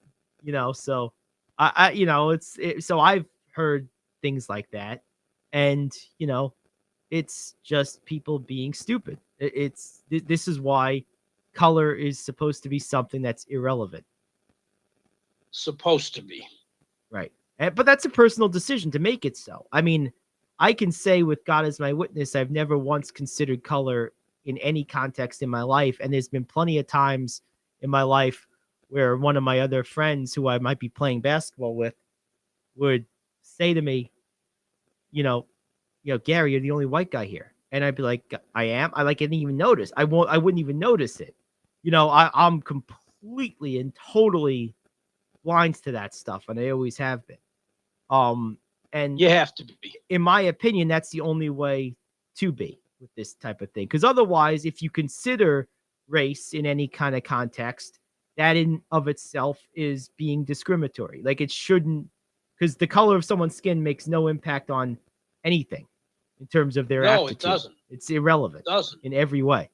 So so I've heard things like that, and it's just people being stupid. This is why color is supposed to be something that's irrelevant. Supposed to be. Right. But that's a personal decision to make it so. I mean, I can say with God as my witness, I've never once considered color in any context in my life. And there's been plenty of times in my life where one of my other friends who I might be playing basketball with would say to me, Gary, you're the only white guy here. And I'd be like, I am? I didn't even notice. I wouldn't even notice it. I'm completely and totally blind to that stuff. And I always have been. And you have to be. In my opinion, that's the only way to be with this type of thing. Because otherwise, if you consider race in any kind of context, that in of itself is being discriminatory. Like it shouldn't, because the color of someone's skin makes no impact on anything in terms of their aptitude. It doesn't. It's irrelevant. It doesn't. In every way.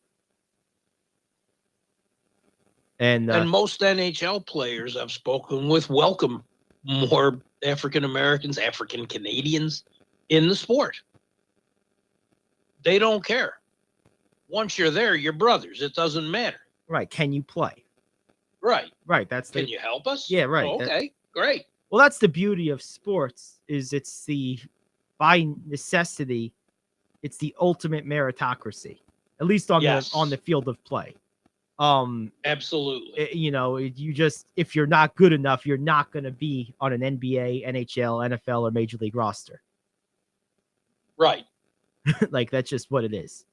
And most NHL players I've spoken with welcome more African Americans, African Canadians in the sport. They don't care. Once you're there, you're brothers. It doesn't matter. Right. Can you play? Right. Right. Can you help us? Yeah, right. Oh, okay, great. Well, that's the beauty of sports, is it's by necessity, it's the ultimate meritocracy, at least on the field of play. Absolutely. You just, if you're not good enough, you're not going to be on an NBA, NHL, NFL, or Major League roster. Right. Like, that's just what it is.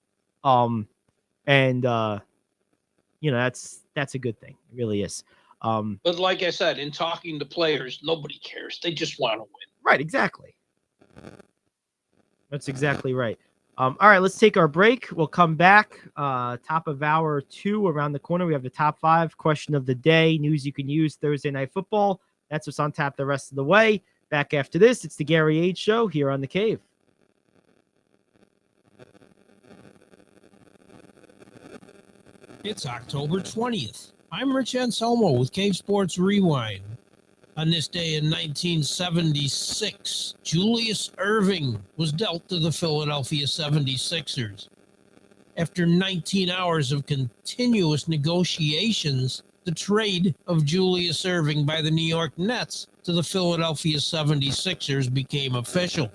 And that's a good thing. It really is. But like I said, in talking to players, nobody cares. They just want to win. Right, exactly. That's exactly right. All right, let's take our break. We'll come back. Top of hour 2 around the corner. We have the top 5 question of the day, news you can use Thursday Night Football. That's what's on tap the rest of the way. Back after this, it's the Gary Ayd Show here on The Cave. It's October 20th. I'm Rich Anselmo with Cave Sports Rewind. On this day in 1976, Julius Erving was dealt to the Philadelphia 76ers. After 19 hours of continuous negotiations, the trade of Julius Erving by the New York Nets to the Philadelphia 76ers became official.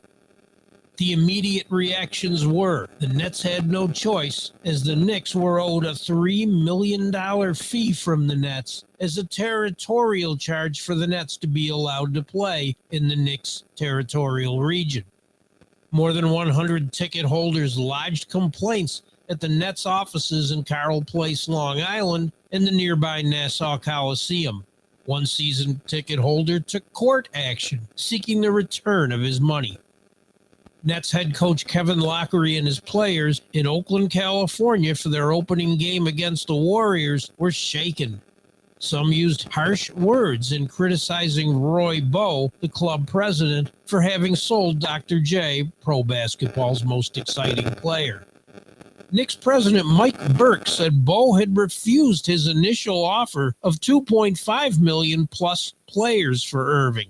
The immediate reactions were the Nets had no choice, as the Knicks were owed a $3 million fee from the Nets as a territorial charge for the Nets to be allowed to play in the Knicks' territorial region. More than 100 ticket holders lodged complaints at the Nets offices in Carroll Place, Long Island, and the nearby Nassau Coliseum. One season ticket holder took court action, seeking the return of his money. Nets head coach Kevin Lockery and his players in Oakland, California for their opening game against the Warriors were shaken. Some used harsh words in criticizing Roy Bowe, the club president, for having sold Dr. J, pro basketball's most exciting player. Knicks president Mike Burke said Bowe had refused his initial offer of $2.5 million plus players for Irving.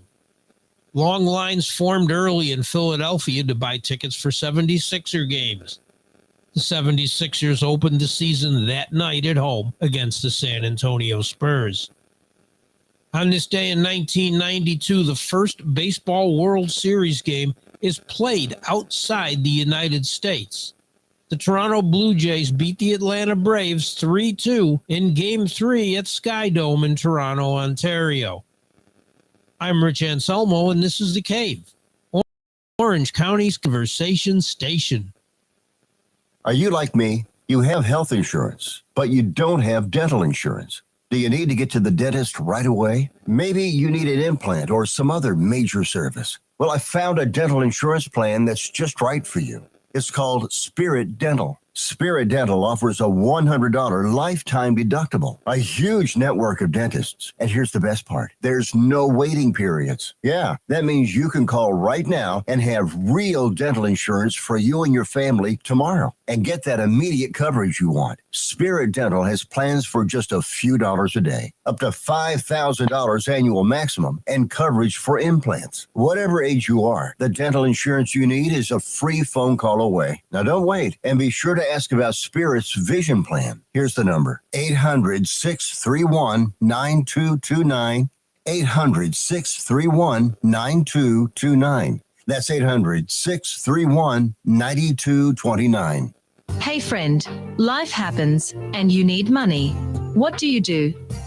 Long lines formed early in Philadelphia to buy tickets for 76er games. The 76ers opened the season that night at home against the San Antonio Spurs. On this day in 1992, the first Baseball World Series game is played outside the United States. The Toronto Blue Jays beat the Atlanta Braves 3-2 in Game 3 at Sky Dome in Toronto, Ontario. I'm Rich Anselmo, and this is The Cave, Orange County's conversation station. Are you like me? You have health insurance, but you don't have dental insurance. Do you need to get to the dentist right away? Maybe you need an implant or some other major service. Well, I found a dental insurance plan that's just right for you. It's called Spirit Dental. Spirit Dental offers a $100 lifetime deductible, a huge network of dentists. And here's the best part. There's no waiting periods. Yeah, that means you can call right now and have real dental insurance for you and your family tomorrow and get that immediate coverage you want. Spirit Dental has plans for just a few dollars a day, up to $5,000 annual maximum, and coverage for implants. Whatever age you are, the dental insurance you need is a free phone call away. Now don't wait, and be sure to ask about Spirit's vision plan. Here's the number: 800-631-9229. 800-631-9229. That's 800-631-9229. Hey friend, life happens and you need money. What do?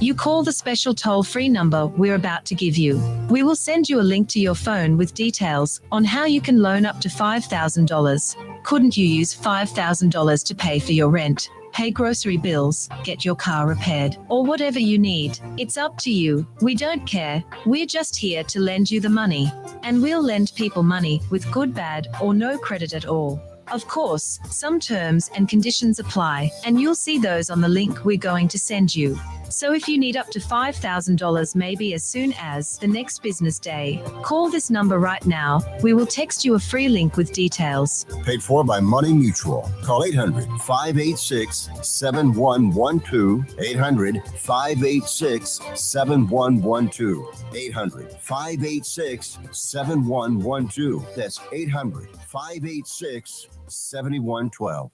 You call the special toll-free number we're about to give you. We will send you a link to your phone with details on how you can loan up to $5,000. Couldn't you use $5,000 to pay for your rent, pay grocery bills, get your car repaired, or whatever you need? It's up to you. We don't care. We're just here to lend you the money. And we'll lend people money with good, bad, or no credit at all. Of course, some terms and conditions apply, and you'll see those on the link we're going to send you. So if you need up to $5,000 maybe as soon as the next business day, call this number right now. We will text you a free link with details. Paid for by Money Mutual. Call 800-586-7112. 800-586-7112. 800-586-7112. That's 800-586-7112.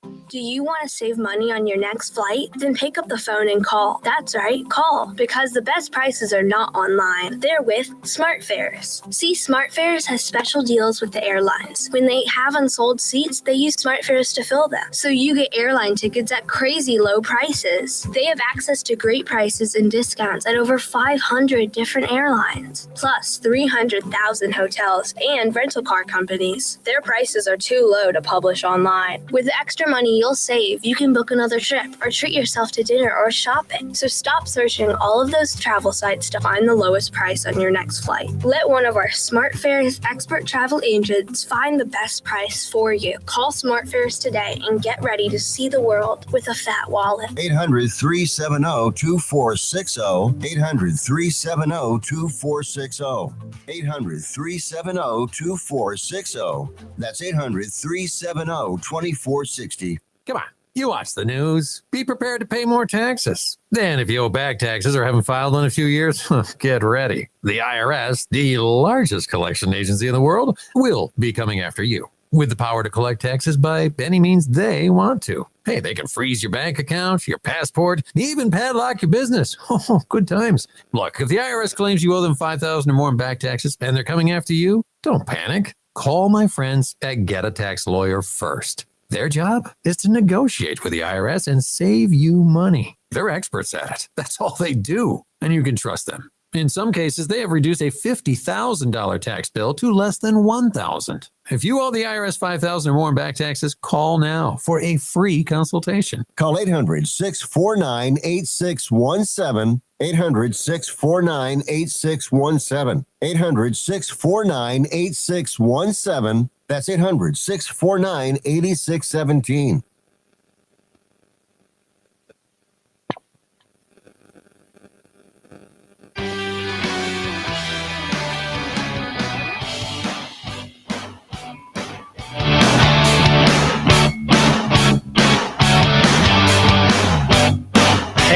Do you want to save money on your next flight? Then pick up the phone and call. That's right, call. Because the best prices are not online. They're with SmartFares. See, SmartFares has special deals with the airlines. When they have unsold seats, they use SmartFares to fill them. So you get airline tickets at crazy low prices. They have access to great prices and discounts at over 500 different airlines. Plus 300,000 hotels and rental car companies. Their prices are too low to publish online. With the extra money you'll save, you can book another trip or treat yourself to dinner or shopping. So stop searching all of those travel sites to find the lowest price on your next flight. Let one of our SmartFares expert travel agents find the best price for you. Call SmartFares today and get ready to see the world with a fat wallet. 800-370-2460. 800-370-2460. 800-370-2460. That's 800-370-2460. Come on, you watch the news. Be prepared to pay more taxes. Then if you owe back taxes or haven't filed in a few years, get ready. The IRS, the largest collection agency in the world, will be coming after you with the power to collect taxes by any means they want to. Hey, they can freeze your bank account, your passport, even padlock your business. Oh, good times. Look, if the IRS claims you owe them $5,000 or more in back taxes and they're coming after you, don't panic. Call my friends at Get a Tax Lawyer first. Their job is to negotiate with the IRS and save you money. They're experts at it. That's all they do, and you can trust them. In some cases, they have reduced a $50,000 tax bill to less than $1,000. If you owe the IRS $5,000 or more in back taxes, call now for a free consultation. Call 800-649-8617. 800-649-8617. 800-649-8617. That's 800-649-8617.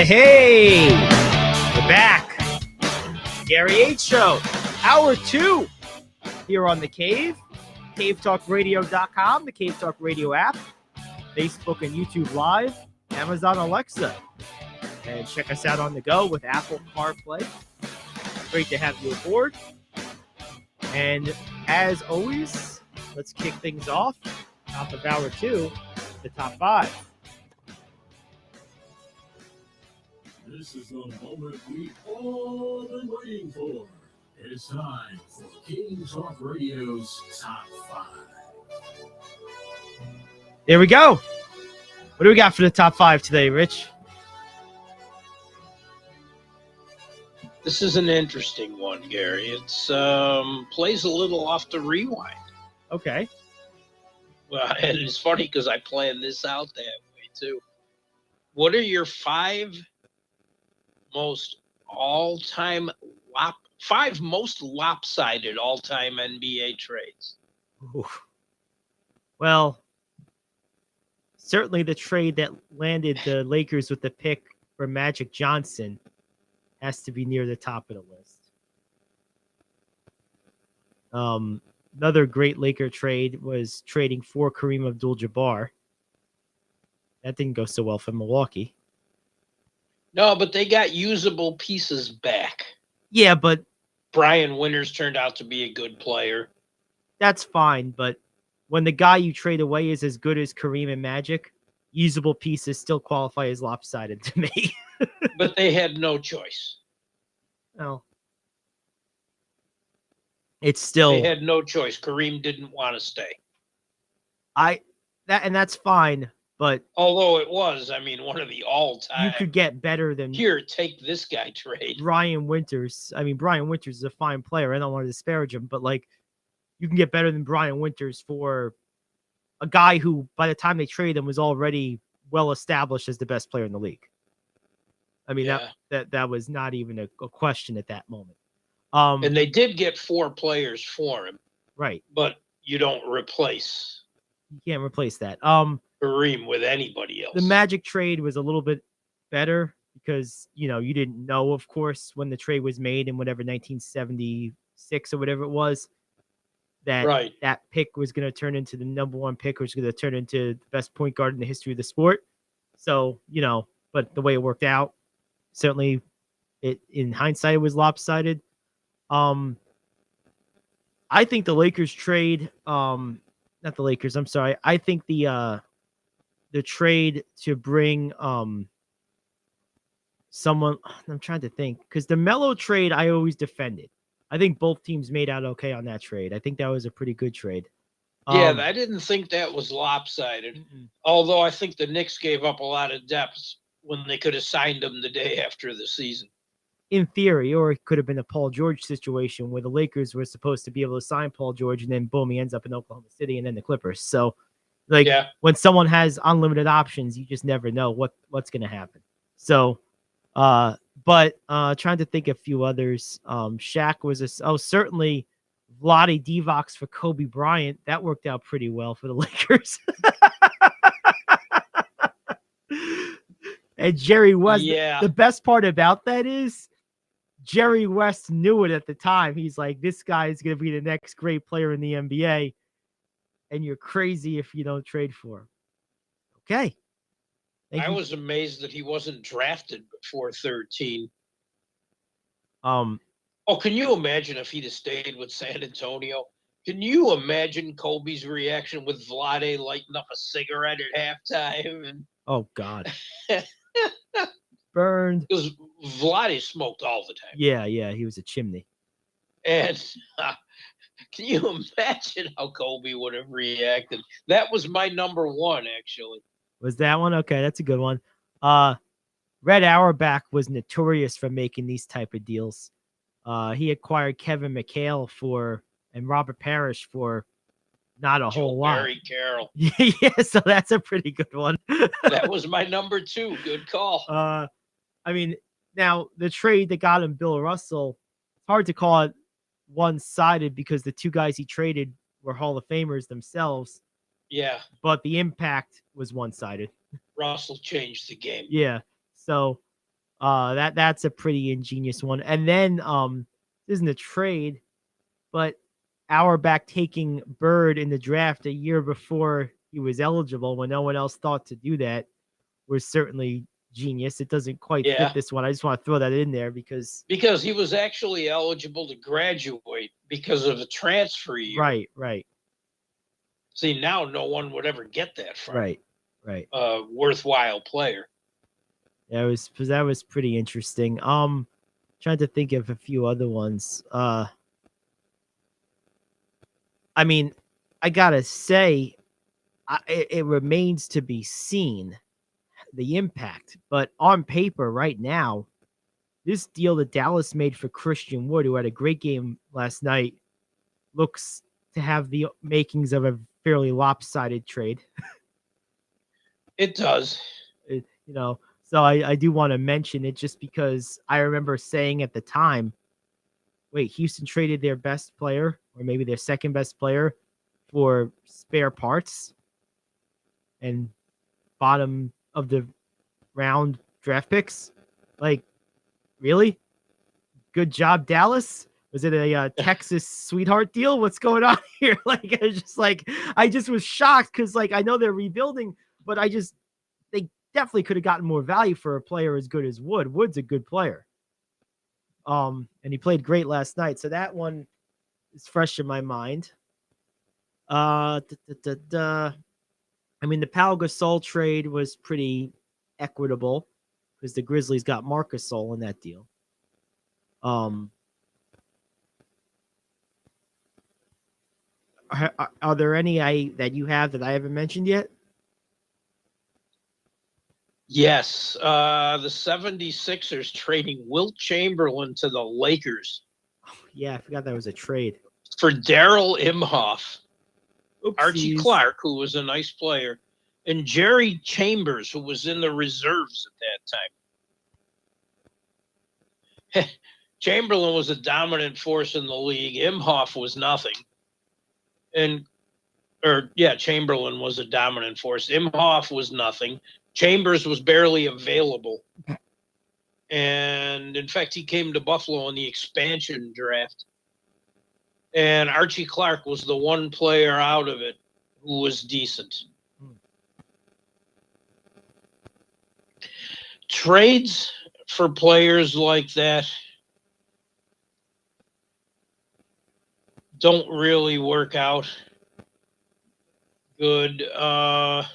Hey, we're back. Gary Ayd Show, Hour 2 here on The Cave. CaveTalkRadio.com, the Cave Talk Radio app, Facebook and YouTube Live, Amazon Alexa. And check us out on the go with Apple CarPlay. Great to have you aboard. And as always, let's kick things off. Top of Hour 2, the top 5. This is the moment we've all been waiting for. It's time for King Talk Radio's Top 5. There we go. What do we got for the top 5 today, Rich? This is an interesting one, Gary. It's plays a little off the rewind. Okay. Well, and it's funny because I planned this out that way too. What are your 5 most lopsided all-time NBA trades? Ooh. Well, certainly the trade that landed the Lakers with the pick for Magic Johnson has to be near the top of the list. Another great Laker trade was trading for Kareem Abdul-Jabbar. That didn't go so well for Milwaukee. No, but they got usable pieces back. Yeah, but Brian Winters turned out to be a good player. That's fine, but when the guy you trade away is as good as Kareem and Magic, usable pieces still qualify as lopsided to me. But they had no choice. Well, it's still They had no choice. Kareem didn't want to stay. that's fine, but Although it was, one of the all-time. you could get better than Here, take this guy trade. Brian Winters. Brian Winters is a fine player. I don't want to disparage him, but you can get better than Brian Winters for a guy who, by the time they traded him, was already well established as the best player in the league. That was not even a question at that moment. And they did get 4 players for him. Right. But you don't replace You can't replace that. Kareem with anybody else. The Magic trade was a little bit better because, you didn't know, of course, when the trade was made in whatever 1976 or whatever it was. that Right. that pick was going to turn into the number one pick, which was going to turn into the best point guard in the history of the sport. So, but the way it worked out, certainly it in hindsight it was lopsided. I think the Lakers trade, not the Lakers, I'm sorry. I think the trade to bring someone, I'm trying to think, because the Melo trade I always defended. I think both teams made out okay on that trade. I think that was a pretty good trade. Yeah, I didn't think that was lopsided. Although I think the Knicks gave up a lot of depth when they could have signed him the day after the season. In theory, or it could have been a Paul George situation where the Lakers were supposed to be able to sign Paul George, and then boom, he ends up in Oklahoma City and then the Clippers. So, when someone has unlimited options, you just never know what's going to happen. So, but trying to think of a few others. Shaq was certainly Vlade Divac for Kobe Bryant. That worked out pretty well for the Lakers. And Jerry West. Yeah. The best part about that is Jerry West knew it at the time. He's like, this guy is going to be the next great player in the NBA, and you're crazy if you don't trade for him. Okay. I was amazed that he wasn't drafted before 13. Can you imagine if he'd have stayed with San Antonio? Can you imagine Kobe's reaction with Vlade lighting up a cigarette at halftime? And oh, God. Burned. Because Vlade smoked all the time. Yeah, he was a chimney. And can you imagine how Kobe would have reacted? That was my number one, actually. Was that one? Okay, that's a good one. Red Auerbach was notorious for making these type of deals. He acquired Kevin McHale and Robert Parrish for not a whole lot. Barry Carroll. Yeah, so that's a pretty good one. That was my number two. Good call. I mean, now the trade that got him Bill Russell, it's hard to call it one-sided because the two guys he traded were Hall of Famers themselves. Yeah. But the impact was one-sided. Russell changed the game. Yeah. So that's a pretty ingenious one. And then this isn't a trade, but Auerbach taking Bird in the draft a year before he was eligible when no one else thought to do that was certainly genius. It doesn't quite fit this one. I just want to throw that in there because he was actually eligible to graduate because of a transfer year. Right. See, now no one would ever get that from right. Worthwhile player. That was pretty interesting. Trying to think of a few other ones. I mean, I gotta say, it remains to be seen the impact. But on paper, right now, this deal that Dallas made for Christian Wood, who had a great game last night, looks to have the makings of a fairly lopsided trade. It does. So I do want to mention it just because I remember saying at the time, wait, Houston traded their best player or maybe their second best player for spare parts and bottom of the round draft picks. Like, really? Good job, Dallas. Was it a Texas sweetheart deal? What's going on here? I just was shocked because I know they're rebuilding, but they definitely could have gotten more value for a player as good as Wood. Wood's a good player. And he played great last night. So that one is fresh in my mind. I mean, the Pau Gasol trade was pretty equitable because the Grizzlies got Marc Gasol in that deal. Are there any that you have that I haven't mentioned yet? Yes. The 76ers trading Wilt Chamberlain to the Lakers. Yeah, I forgot that was a trade. For Daryl Imhoff. Oopsies. Archie Clark, who was a nice player, and Jerry Chambers, who was in the reserves at that time. Chamberlain was a dominant force in the league. Imhoff was nothing. Chamberlain was a dominant force. Imhoff was nothing. Chambers was barely available. And in fact, he came to Buffalo in the expansion draft. And Archie Clark was the one player out of it who was decent. Trades for players like that don't really work out good. The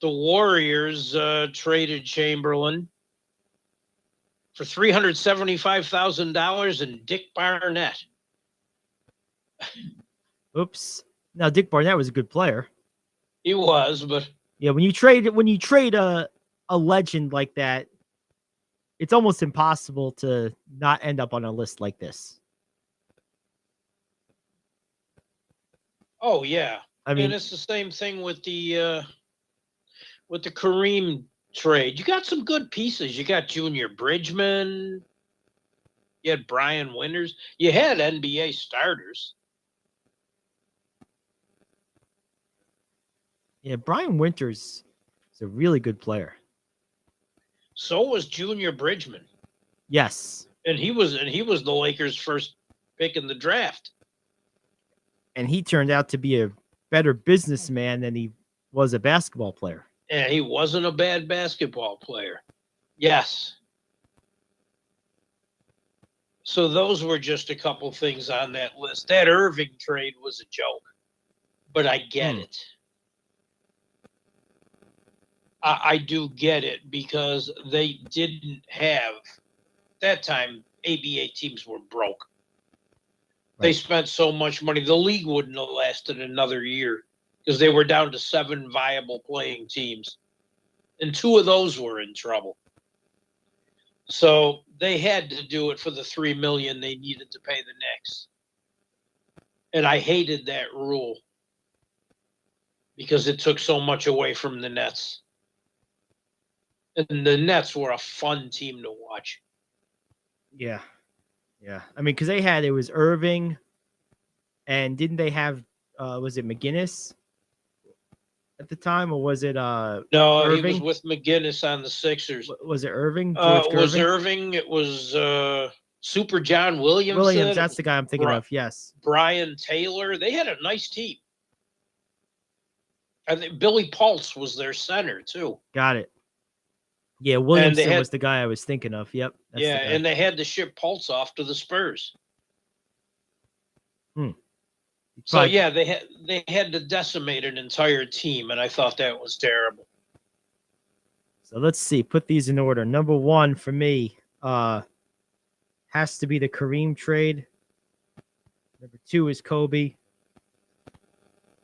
Warriors traded Chamberlain for $375,000 and Dick Barnett. Oops. Now Dick Barnett was a good player. He was, but yeah, when you trade a legend like that, it's almost impossible to not end up on a list like this. oh yeah, I mean, and it's the same thing with the Kareem trade. You got some good pieces. You got Junior Bridgman. You had Brian Winters. You had NBA starters. yeah, Brian Winters is a really good player. So was Junior Bridgman, Yes. and he was the Lakers' first pick in the draft. And he turned out to be a better businessman than he was a basketball player. And he wasn't a bad basketball player. Yes. So those were just a couple things on that list. That Irving trade was a joke, but I get it. I do get it because they didn't have that time. ABA teams were broke. They spent so much money. The league wouldn't have lasted another year because they were down to 7 viable playing teams, and 2 of those were in trouble. So they had to do it for the $3 million they needed to pay the Knicks. And I hated that rule because it took so much away from the Nets. And the Nets were a fun team to watch. Yeah. Yeah. I mean, because it was Irving, and didn't they have, was it McGinnis at the time, or was it No, Irving? he was with McGinnis on the Sixers. Was it Irving? It was Irving. It was Super John Williamson. Williams, that's the guy I'm thinking of, yes. Brian Taylor. They had a nice team. I think Billy Pulse was their center, too. Got it. Yeah, Williamson was the guy I was thinking of. Yep. Yeah, and they had to ship Pulse off to the Spurs. So yeah, they had to decimate an entire team, and I thought that was terrible. So let's see. Put these in order. Number 1 for me has to be the Kareem trade. Number 2 is Kobe.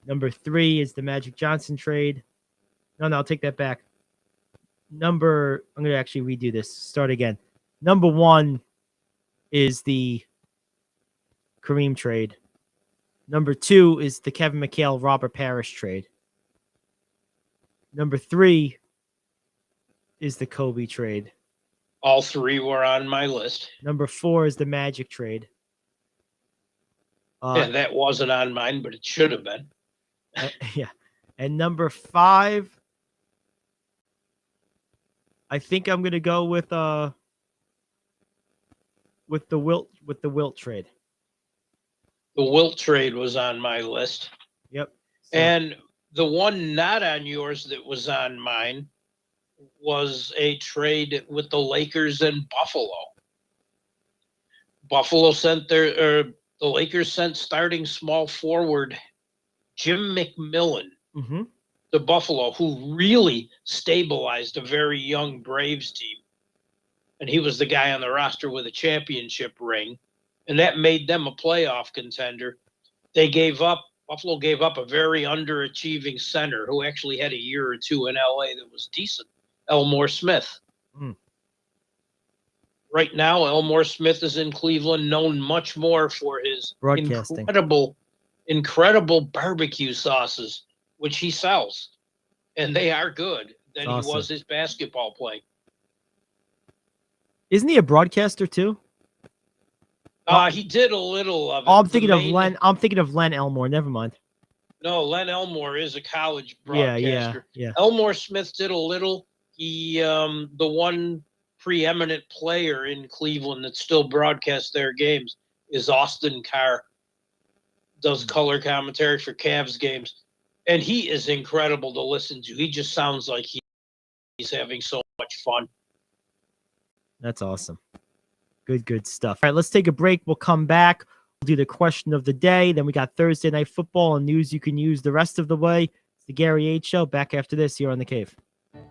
Number 3 is the Magic Johnson trade. No, I'll take that back. I'm going to actually redo this. Start again. Number 1 is the Kareem trade. Number 2 is the Kevin McHale, Robert Parrish trade. Number 3 is the Kobe trade. All 3 were on my list. Number 4 is the Magic trade. Yeah, that wasn't on mine, but it should have been. Yeah. And number 5, I think I'm going to go with the Wilt trade. The Wilt trade was on my list. Yep. So, And the one not on yours that was on mine was a trade with the Lakers and Buffalo. The Lakers sent starting small forward Jim McMillan to Buffalo, who really stabilized a very young Braves team. And he was the guy on the roster with a championship ring. And that made them a playoff contender. Buffalo gave up a very underachieving center who actually had a year or 2 in LA that was decent, Elmore Smith. Right now, Elmore Smith is in Cleveland, known much more for his broadcasting. incredible barbecue sauces, which he sells. And they are good, than he was his basketball play. Isn't he a broadcaster too? He did a little of it. Oh, I'm thinking of Len Elmore. Never mind. No, Len Elmore is a college broadcaster. Yeah. Elmore Smith did a little. He, the one preeminent player in Cleveland that still broadcasts their games is Austin Carr. Does color commentary for Cavs games. And he is incredible to listen to. He just sounds like he's having so much fun. That's awesome. Good stuff. All right, let's take a break. We'll come back. We'll do the question of the day. Then we got Thursday Night Football and news you can use the rest of the way. It's the Gary Ayd Show. Back after this here on The Cave.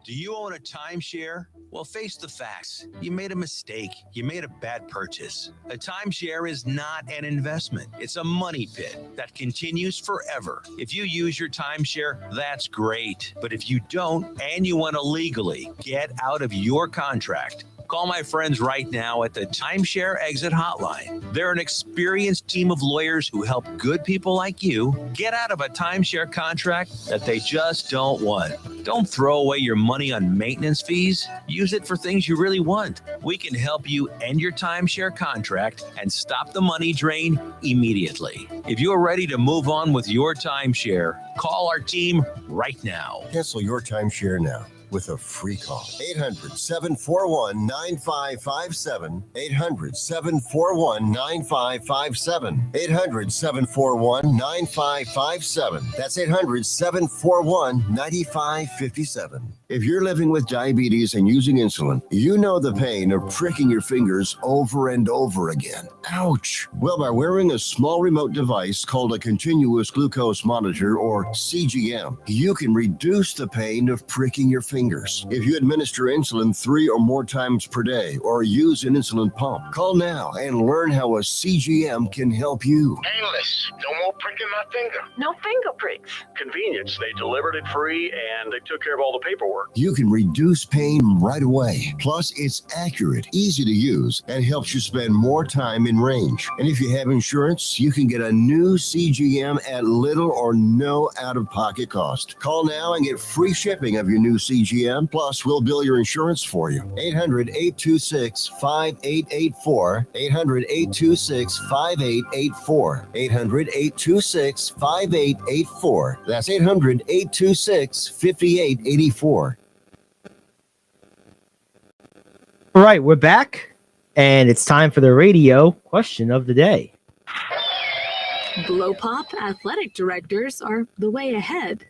Do you own a timeshare? Well, face the facts. You made a mistake. You made a bad purchase. A timeshare is not an investment. It's a money pit that continues forever. If you use your timeshare, that's great. But if you don't and you want to legally get out of your contract, call my friends right now at the Timeshare Exit Hotline. They're an experienced team of lawyers who help good people like you get out of a timeshare contract that they just don't want. Don't throw away your money on maintenance fees. Use it for things you really want. We can help you end your timeshare contract and stop the money drain immediately. If you're ready to move on with your timeshare, call our team right now. Cancel your timeshare now with a free call. 800-741-9557. 800-741-9557. 800-741-9557. That's 800-741-9557. If you're living with diabetes and using insulin, you know the pain of pricking your fingers over and over again. Ouch. Well, by wearing a small remote device called a continuous glucose monitor, or CGM, you can reduce the pain of pricking your fingers. If you administer insulin 3 or more times per day or use an insulin pump, call now and learn how a CGM can help you. Painless. No more pricking my finger. No finger pricks. Convenience. They delivered it free and they took care of all the paperwork. You can reduce pain right away. Plus, it's accurate, easy to use, and helps you spend more time in range. And if you have insurance, you can get a new CGM at little or no out-of-pocket cost. Call now and get free shipping of your new CGM. Plus, we'll bill your insurance for you. 800-826-5884. 800-826-5884. 800-826-5884. That's 800-826-5884. All right, we're back, and it's time for the radio question of the day. Blow Pop athletic directors are the way ahead.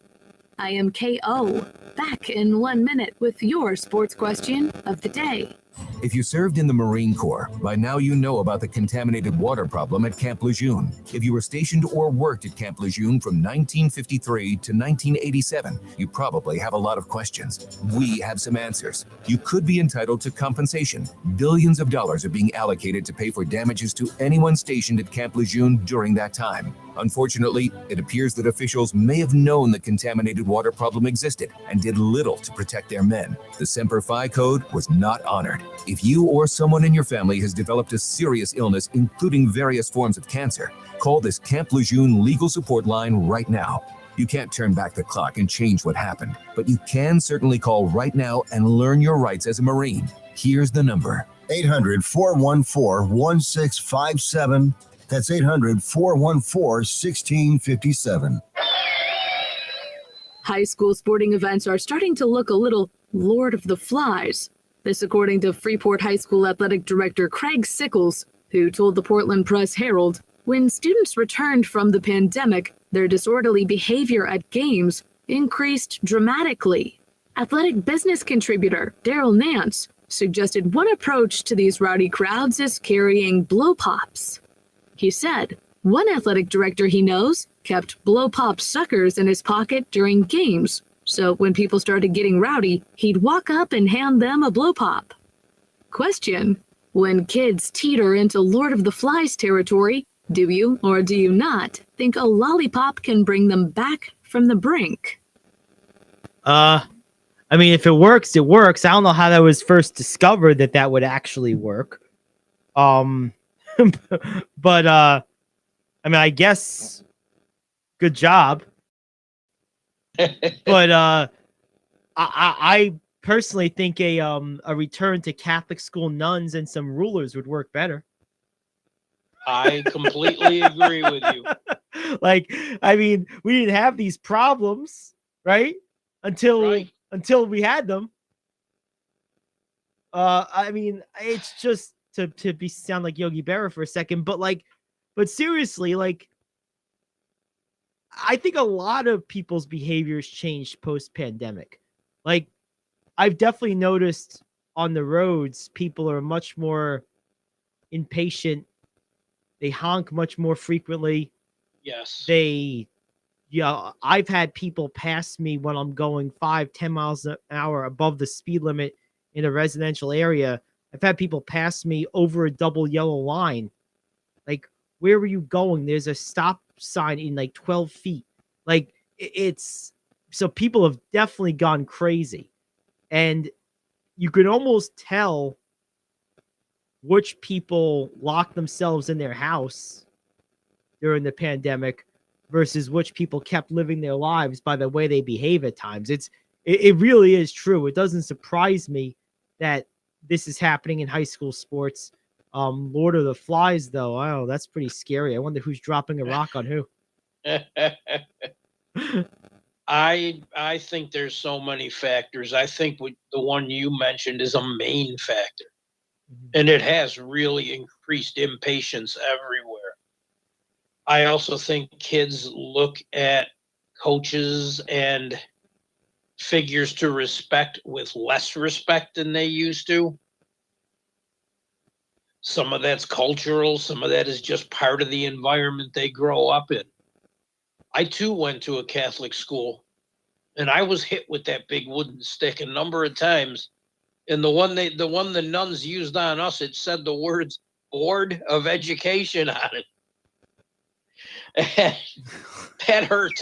I am KO, back in 1 minute with your sports question of the day. If you served in the Marine Corps, by now you know about the contaminated water problem at Camp Lejeune. If you were stationed or worked at Camp Lejeune from 1953 to 1987, you probably have a lot of questions. We have some answers. You could be entitled to compensation. Billions of dollars are being allocated to pay for damages to anyone stationed at Camp Lejeune during that time. Unfortunately, it appears that officials may have known the contaminated water problem existed and did little to protect their men. The Semper Fi code was not honored. If you or someone in your family has developed a serious illness, including various forms of cancer, call this Camp Lejeune legal support line right now. You can't turn back the clock and change what happened, but you can certainly call right now and learn your rights as a Marine. Here's the number. 800-414-1657. That's 800-414-1657. High school sporting events are starting to look a little Lord of the Flies. This according to Freeport High School Athletic Director Craig Sickles, who told the Portland Press-Herald, when students returned from the pandemic, their disorderly behavior at games increased dramatically. Athletic business contributor Daryl Nance suggested one approach to these rowdy crowds is carrying blow pops. He said one athletic director he knows kept blow pop suckers in his pocket during games, so when people started getting rowdy, he'd walk up and hand them a blow pop. Question: when kids teeter into Lord of the Flies territory, do you or do you not think a lollipop can bring them back from the brink? I mean, if it works, it works. I don't know how that was first discovered that would actually work. But I mean, I guess good job. But I personally think a return to Catholic school nuns and some rulers would work better. I completely agree with you. Like, I mean, we didn't have these problems, right? Until we had them. I mean, it's just to be sound like Yogi Berra for a second, but seriously, like, I think a lot of people's behaviors changed post pandemic. Like, I've definitely noticed on the roads, people are much more impatient. They honk much more frequently. Yes. I've had people pass me when I'm going 5-10 miles an hour above the speed limit in a residential area. I've had people pass me over a double yellow line. Like, where were you going? There's a stop sign in like 12 feet. Like, it's so people have definitely gone crazy. And you could almost tell which people locked themselves in their house during the pandemic versus which people kept living their lives by the way they behave at times. It really is true. It doesn't surprise me that this is happening in high school sports. Lord of the Flies, though, oh, that's pretty scary. I wonder who's dropping a rock on who. I think there's so many factors. I think the one you mentioned is a main factor. And it has really increased impatience everywhere. I also think kids look at coaches and figures to respect with less respect than they used to. Some of that's cultural, some of that is just part of the environment they grow up in. I too went to a Catholic school, and I was hit with that big wooden stick a number of times. And the one the nuns used on us, it said the words Board of Education on it. That hurt.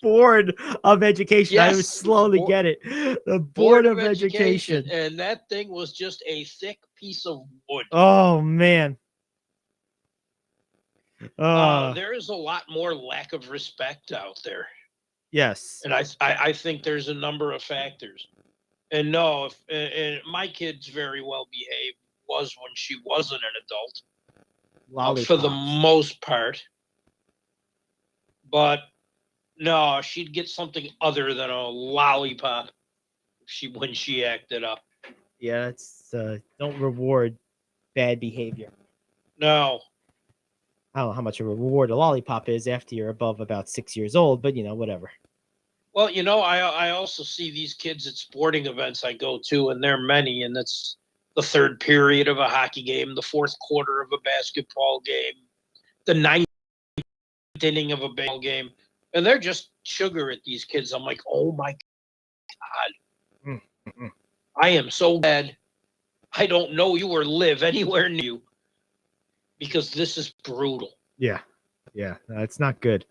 Board of Education. Yes, I would slowly get it. The Board of Education. And that thing was just a thick piece of wood. Oh, man. There is a lot more lack of respect out there. Yes. And I think there's a number of factors. And no, and my kid's very well behaved was when she wasn't an adult. For the most part. But no, she'd get something other than a lollipop when she acted up. Yeah, that's don't reward bad behavior. No. I don't know how much of a reward a lollipop is after you're above about 6 years old, but whatever. Well, I also see these kids at sporting events I go to, and there are many, and it's the third period of a hockey game, the fourth quarter of a basketball game, the ninth inning of a baseball game, and they're just sugar at these kids. I'm like, oh my God. I am so glad I don't know you or live anywhere near you, because this is brutal. Yeah. It's not good.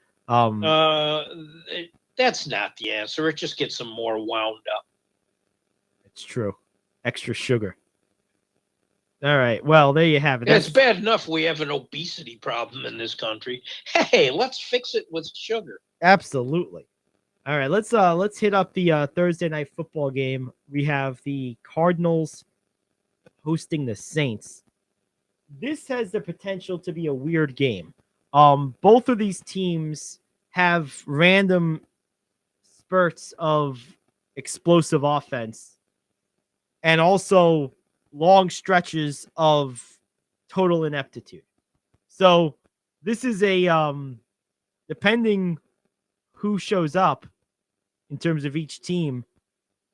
That's not the answer. It just gets them more wound up. It's true. Extra sugar. All right. Well, there you have it. It's bad enough we have an obesity problem in this country. Hey, let's fix it with sugar. Absolutely. All right. Let's hit up the Thursday night football game. We have the Cardinals hosting the Saints. This has the potential to be a weird game. Both of these teams have random spurts of explosive offense and also long stretches of total ineptitude. So this is a depending who shows up in terms of each team,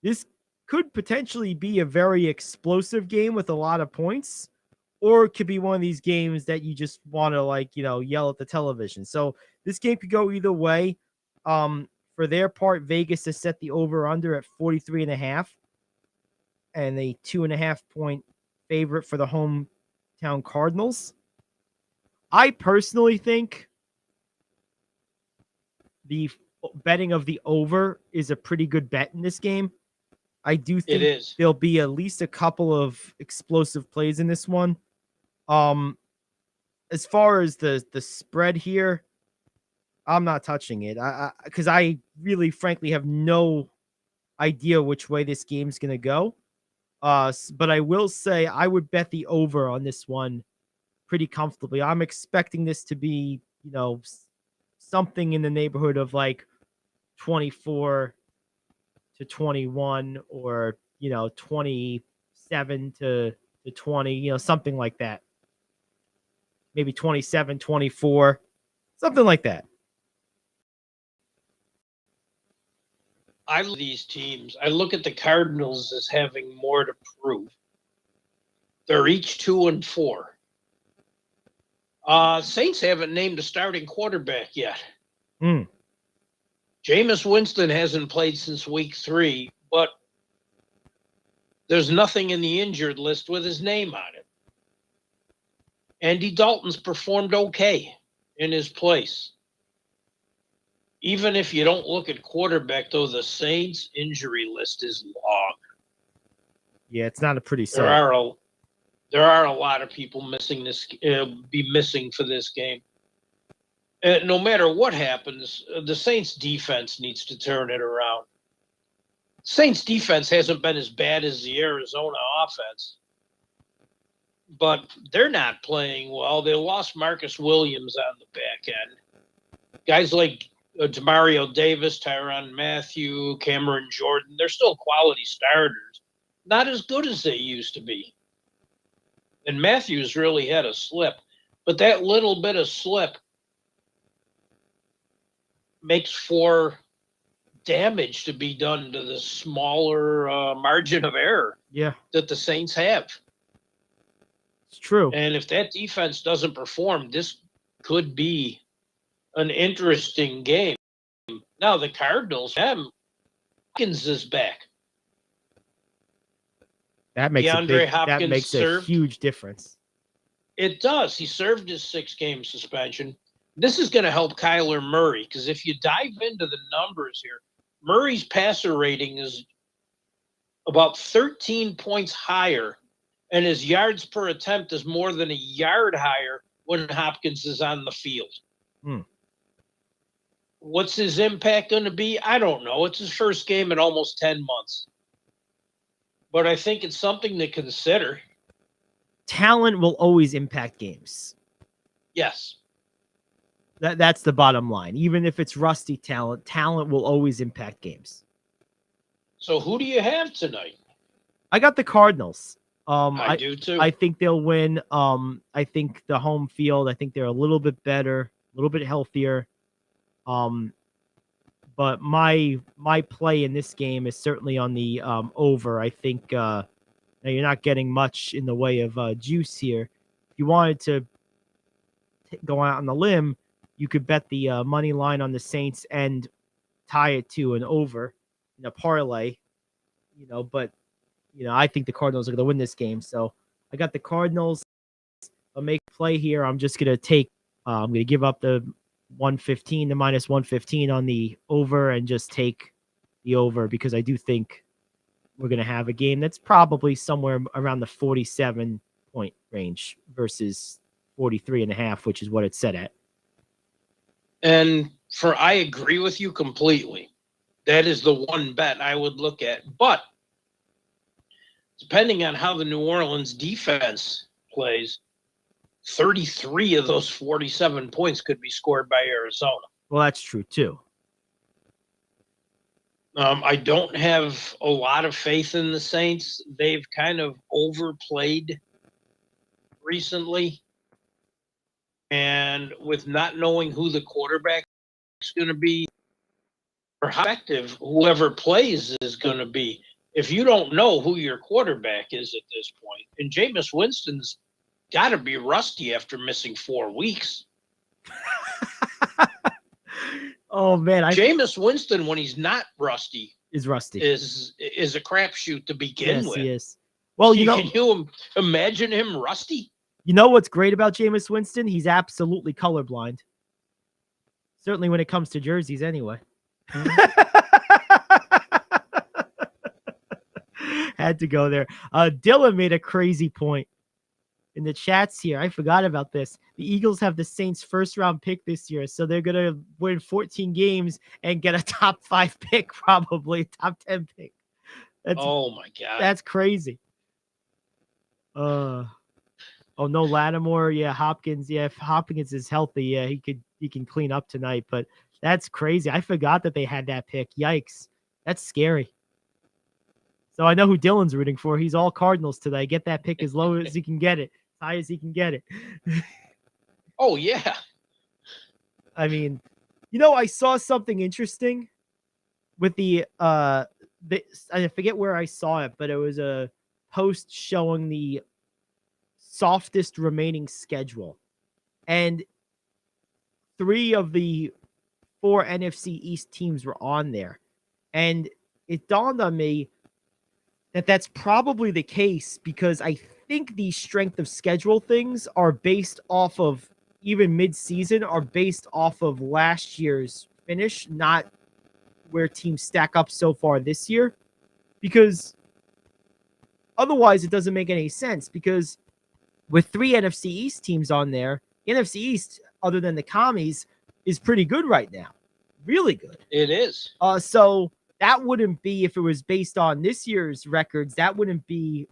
this could potentially be a very explosive game with a lot of points, or it could be one of these games that you just want to yell at the television. So this game could go either way. For their part, Vegas has set the over-under at 43.5 and a 2.5 point favorite for the hometown Cardinals. I personally think the betting of the over is a pretty good bet in this game. I do think there'll be at least a couple of explosive plays in this one. As far as the spread here, I'm not touching it. Because I really, frankly, have no idea which way this game's going to go. But I will say I would bet the over on this one pretty comfortably. I'm expecting this to be, something in the neighborhood of like 24-21 or, 27-17 to 20, something like that. Maybe 27, 24, something like that. I look at these teams. I look at the Cardinals as having more to prove. They're each 2-4. Saints haven't named a starting quarterback yet. Jameis Winston hasn't played since week 3, but there's nothing in the injured list with his name on it. Andy Dalton's performed okay in his place. Even if you don't look at quarterback, though, the Saints' injury list is long. Yeah, it's not a pretty sight. There are a lot of people missing be missing for this game. No matter what happens, the Saints' defense needs to turn it around. Saints' defense hasn't been as bad as the Arizona offense, but they're not playing well. They lost Marcus Williams on the back end. Guys like Demario Davis, Tyrann Mathieu, Cameron Jordan, they're still quality starters. Not as good as they used to be. And Matthews really had a slip. But that little bit of slip makes for damage to be done to the smaller margin of error that the Saints have. It's true. And if that defense doesn't perform, this could be an interesting game. Now, the Cardinals, Hopkins is back. That makes Hopkins that makes a huge difference. It does. He served his 6-game suspension. This is going to help Kyler Murray, because if you dive into the numbers here, Murray's passer rating is about 13 points higher, and his yards per attempt is more than a yard higher when Hopkins is on the field. What's his impact going to be? I don't know. It's his first game in almost 10 months. But I think it's something to consider. Talent will always impact games. Yes. That's the bottom line. Even if it's rusty talent, talent will always impact games. So who do you have tonight? I got the Cardinals. I do too. I think they'll win. I think the home field, I think they're a little bit better, a little bit healthier. But my play in this game is certainly on the over. I think now you're not getting much in the way of juice here. If you wanted to go out on the limb, you could bet the money line on the Saints and tie it to an over in a parlay. But I think the Cardinals are going to win this game. So I got the Cardinals. I'll make a play here. I'm just going to take. I'm going to give up the 115, the minus 115 on the over, and just take the over because I do think we're going to have a game that's probably somewhere around the 47 point range versus 43.5, which is what it's set at. And I agree with you completely. That is the one bet I would look at. But depending on how the New Orleans defense plays, 33 of those 47 points could be scored by Arizona. Well, that's true too. I don't have a lot of faith in the Saints. They've kind of overplayed recently. And with not knowing who the quarterback is going to be, or how effective whoever plays is going to be, if you don't know who your quarterback is at this point, and Jameis Winston's got to be rusty after missing 4 weeks. Oh man, Jameis Winston, when he's not rusty, is a crapshoot to begin with. He is. Well, can you imagine him rusty? You know what's great about Jameis Winston? He's absolutely colorblind. Certainly when it comes to jerseys, anyway. Had to go there. Dylan made a crazy point in the chats here. I forgot about this. The Eagles have the Saints' first-round pick this year, so they're going to win 14 games and get a top 5 pick, probably top 10 pick. Oh my God, that's crazy. Oh no, Lattimore. Yeah, Hopkins. Yeah, if Hopkins is healthy, yeah, he can clean up tonight. But that's crazy. I forgot that they had that pick. Yikes, that's scary. So I know who Dylan's rooting for. He's all Cardinals today. Get that pick as low as he can get it, as high as he can get it. Oh, yeah. I mean, I saw something interesting with I forget where I saw it, but it was a post showing the softest remaining schedule. And 3 of the 4 NFC East teams were on there. And it dawned on me that that's probably the case because I think these strength of schedule things are based off of, even mid-season, are based off of last year's finish, not where teams stack up so far this year. Because otherwise it doesn't make any sense, because with 3 NFC East teams on there, the NFC East, other than the commies, is pretty good right now. Really good. It is. So that wouldn't be, if it was based on this year's records, that wouldn't be,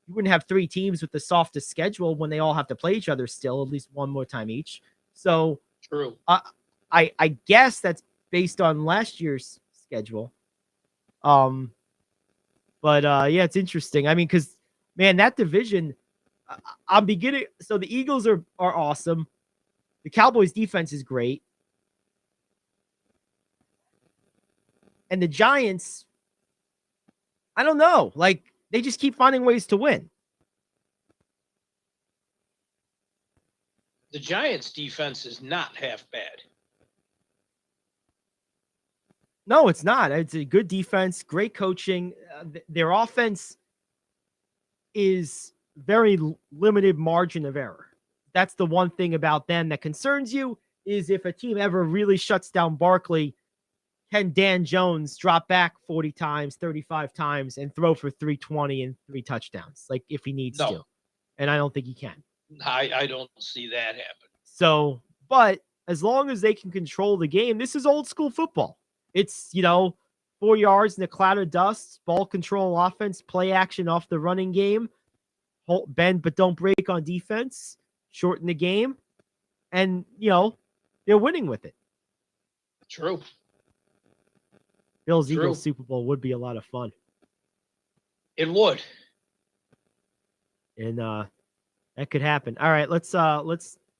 you wouldn't have 3 teams with the softest schedule when they all have to play each other still, at least one more time each. So True. I guess that's based on last year's schedule. But yeah, it's interesting. I mean, because, man, that division, I'm beginning. So the Eagles are awesome. The Cowboys defense is great. And the Giants, I don't know. Like, they just keep finding ways to win. The Giants' defense is not half bad. No, it's not. It's a good defense, great coaching. Their offense is very limited margin of error. That's the one thing about them that concerns you, is if a team ever really shuts down Barkley, can Dan Jones drop back 40 times, 35 times, and throw for 320 and 3 touchdowns, like if he needs to? And I don't think he can. I don't see that happen. So, but as long as they can control the game, this is old school football. It's, 4 yards in a cloud of dust, ball control offense, play action off the running game, bend but don't break on defense, shorten the game, and, they're winning with it. True. Bills Eagles Super Bowl would be a lot of fun. It would. And that could happen. All right, let's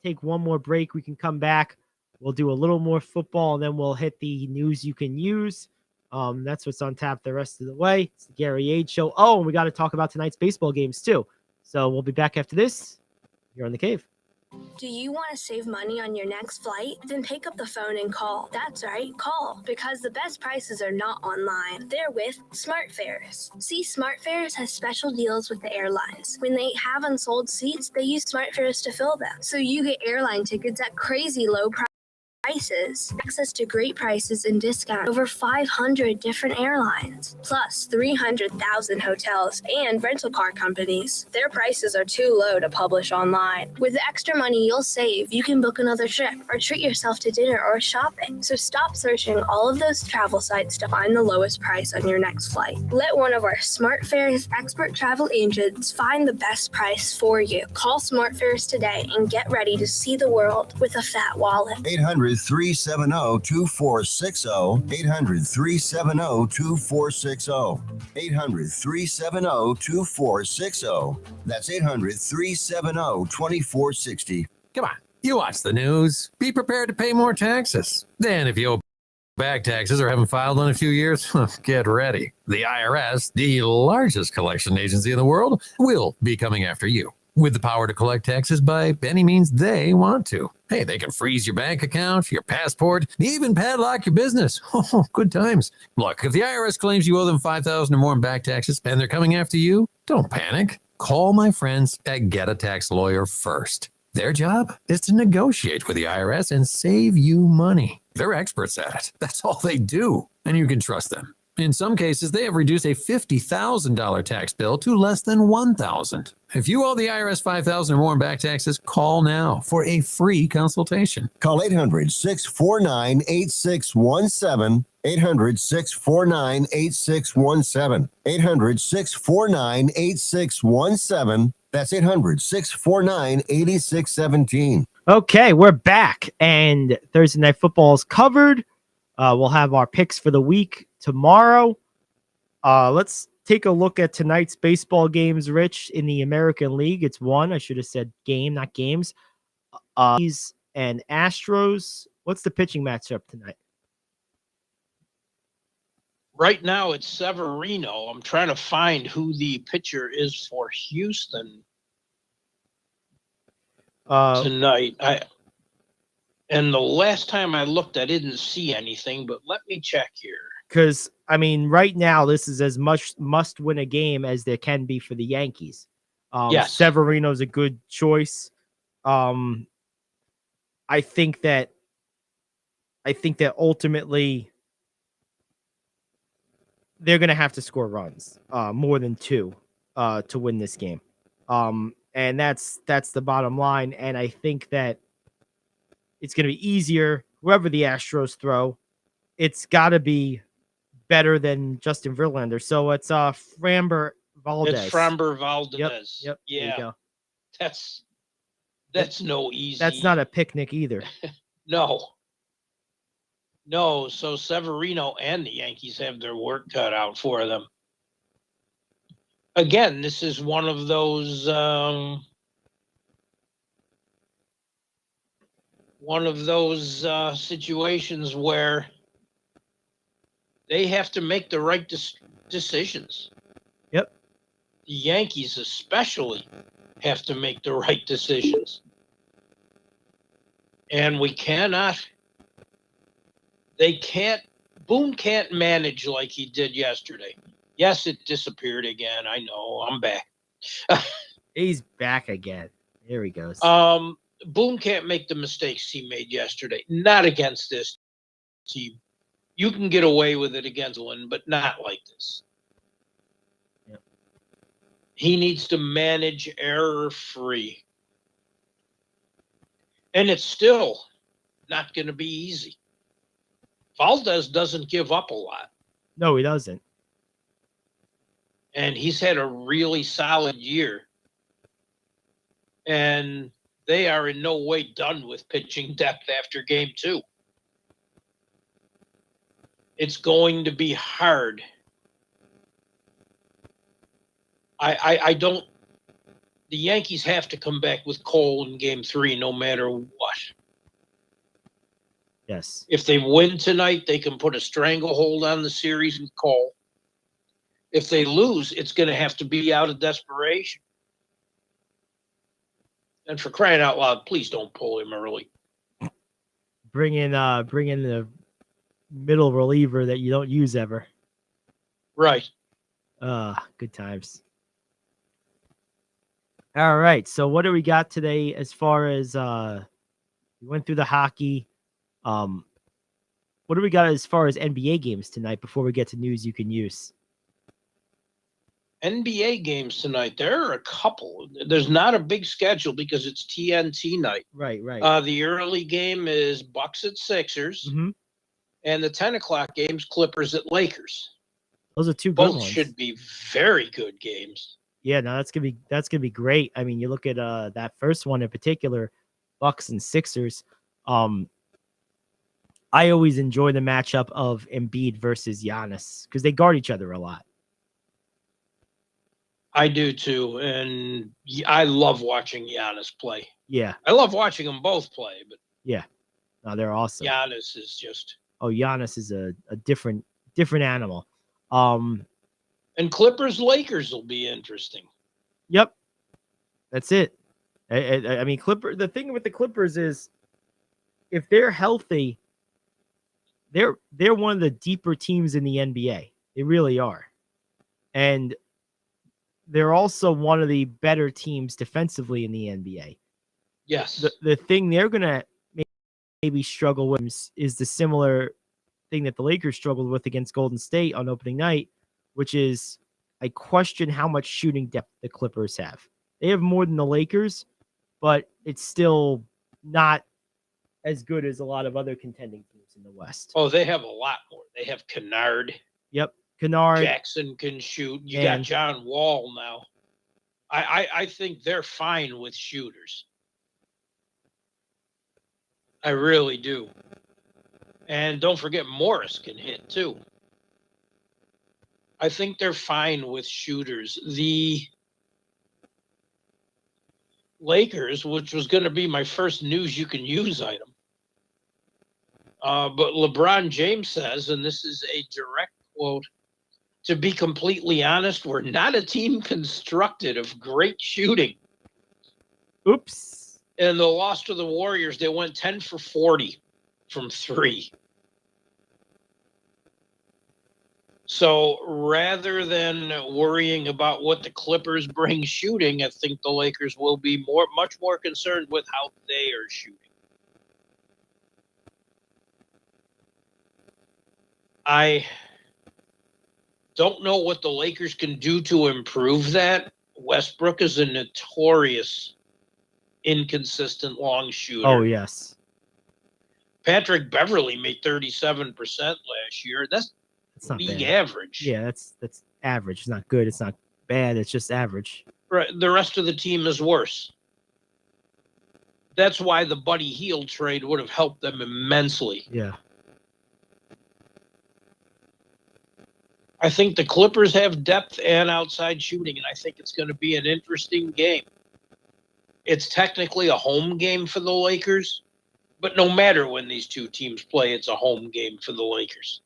take one more break. We can come back. We'll do a little more football, and then we'll hit the news you can use. That's what's on tap the rest of the way. It's the Gary Ayd Show. Oh, and we got to talk about tonight's baseball games, too. So we'll be back after this. You're on The Cave. Do you want to save money on your next flight? Then pick up the phone and call. That's right, call. Because the best prices are not online. They're with SmartFares. See, SmartFares has special deals with the airlines. When they have unsold seats, they use SmartFares to fill them. So you get airline tickets at crazy low prices, access to great prices and discounts, over 500 different airlines, plus 300,000 hotels and rental car companies. Their prices are too low to publish online. With the extra money you'll save, you can book another trip or treat yourself to dinner or shopping. So stop searching all of those travel sites to find the lowest price on your next flight. Let one of our SmartFares expert travel agents find the best price for you. Call SmartFares today and get ready to see the world with a fat wallet. 800-370-2460. 800-370-2460. 800-370-2460. That's 800-370-2460. Come on, you watch the news. Be prepared to pay more taxes. Then if you owe back taxes or haven't filed in a few years, get ready. The IRS, the largest collection agency in the world, will be coming after you with the power to collect taxes by any means they want to. Hey, they can freeze your bank account, your passport, even padlock your business. Oh, good times. Look, if the IRS claims you owe them $5,000 or more in back taxes and they're coming after you, don't panic. Call my friends at Get a Tax Lawyer first. Their job is to negotiate with the IRS and save you money. They're experts at it. That's all they do, and you can trust them. In some cases, they have reduced a $50,000 tax bill to less than $1,000. If you owe the IRS $5,000 or more in back taxes, call now for a free consultation. Call 800-649-8617. 800-649-8617. 800-649-8617. That's 800-649-8617. Okay, we're back, and Thursday Night Football is covered. We'll have our picks for the week tomorrow. Let's take a look at tonight's baseball games, Rich, in the American League. It's one. I should have said game, not games. And Astros. What's the pitching matchup tonight? Right now, it's Severino. I'm trying to find who the pitcher is for Houston tonight. And the last time I looked, I didn't see anything, but let me check here. Because, I mean, right now, this is as much must-win a game as there can be for the Yankees. Yes. Severino's a good choice. I think that ultimately they're going to have to score runs, more than 2, to win this game. And that's the bottom line. And I think that it's going to be easier, whoever the Astros throw, it's got to be better than Justin Verlander. So it's Framber Valdez. It's Framber Valdez. Yep. Yeah. There you go. That's no easy. That's not a picnic either. No. So Severino and the Yankees have their work cut out for them. Again, this is one of those situations where they have to make the right decisions. Yep. The Yankees especially have to make the right decisions. And Boone can't manage like he did yesterday. Yes, it disappeared again. I know. I'm back. He's back again. Here he goes. Boone can't make the mistakes he made yesterday. Not against this team. You can get away with it against Lynn, but not like this. Yep. He needs to manage error-free. And it's still not going to be easy. Valdez doesn't give up a lot. No, he doesn't. And he's had a really solid year. And they are in no way done with pitching depth after game 2. It's going to be hard. The Yankees have to come back with Cole in game 3 no matter what. Yes. If they win tonight, they can put a stranglehold on the series with Cole. If they lose, it's going to have to be out of desperation. And for crying out loud, please don't pull him early. Bring in the middle reliever that you don't use ever. Right. Good times. All right. So what do we got today as far as we went through the hockey? What do we got as far as NBA games tonight before we get to news you can use? NBA games tonight. There are a couple. There's not a big schedule because it's TNT night. Right. The early game is Bucks at Sixers, Mm-hmm. and the 10 o'clock games Clippers at Lakers. Those are two good Both ones. should be very good games. Yeah, no, that's gonna be great. I mean, you look at that first one in particular, Bucks and Sixers. I always enjoy the matchup of Embiid versus Giannis because they guard each other a lot. I do too, and I love watching Giannis play. Yeah, I love watching them both play, but yeah, no, they're awesome. Giannis is just. Oh, Giannis is a different animal. And Clippers Lakers will be interesting. Yep, that's it. I mean, the thing with the Clippers is, if they're healthy, they're one of the deeper teams in the NBA. They really are, and they're also one of the better teams defensively in the NBA. Yes. The thing they're gonna maybe struggle with is the similar thing that the Lakers struggled with against Golden State on opening night, which is I question how much shooting depth the Clippers have. They have more than the Lakers, but it's still not as good as a lot of other contending teams in the West. Oh, they have a lot more. They have Kennard. Yep. Kennard. Jackson can shoot. You got John Wall now. I think they're fine with shooters. I really do. And don't forget Morris can hit too. I think they're fine with shooters. The Lakers, which was going to be my first news you can use item, but LeBron James says, and this is a direct quote, to be completely honest, we're not a team constructed of great shooting. Oops. And the loss to the Warriors, they went 10 for 40 from 3. So rather than worrying about what the Clippers bring shooting, I think the Lakers will be much more concerned with how they are shooting. I don't know what the Lakers can do to improve that. Westbrook is a notorious inconsistent long shooter. Oh, yes. Patrick Beverly made 37% last year. That's not league bad. average. Yeah, that's average. It's not good. It's not bad. It's just average. Right. The rest of the team is worse. That's why the Buddy Hield trade would have helped them immensely. Yeah. I think the Clippers have depth and outside shooting, and I think it's going to be an interesting game. It's technically a home game for the Lakers, but no matter when these two teams play, it's a home game for the Lakers.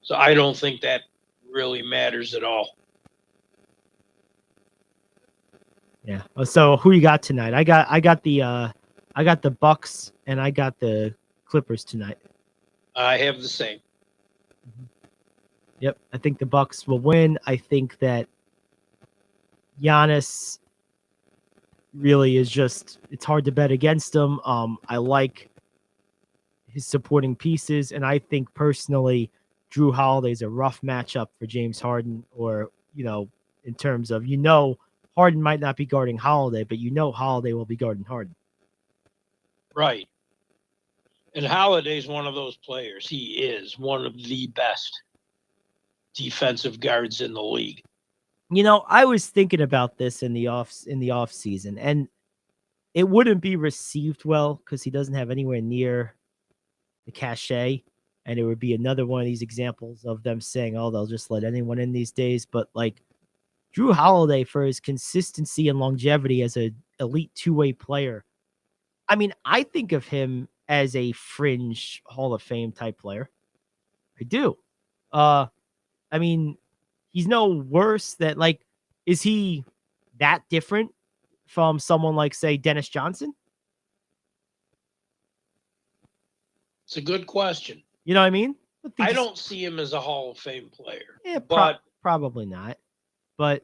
So I don't think that really matters at all. Yeah. So who you got tonight? I got the Bucks and I got the Clippers tonight. I have the same. Yep. I think the Bucks will win. I think that Giannis really is just, it's hard to bet against him. I like his supporting pieces, and I think personally Drew Holiday's a rough matchup for James Harden, or, in terms of, Harden might not be guarding Holiday, but Holiday will be guarding Harden. Right. And Holiday's one of those players. He is one of the best defensive guards in the league. I was thinking about this in the off season, and it wouldn't be received well because he doesn't have anywhere near the cachet, and it would be another one of these examples of them saying, "Oh, they'll just let anyone in these days." But Drew Holiday, for his consistency and longevity as an elite two-way player, I think of him as a fringe Hall of Fame type player. I do. He's no worse than, is he that different from someone like, say, Dennis Johnson? It's a good question. You know what I mean? I don't see him as a Hall of Fame player. Yeah, but probably not. But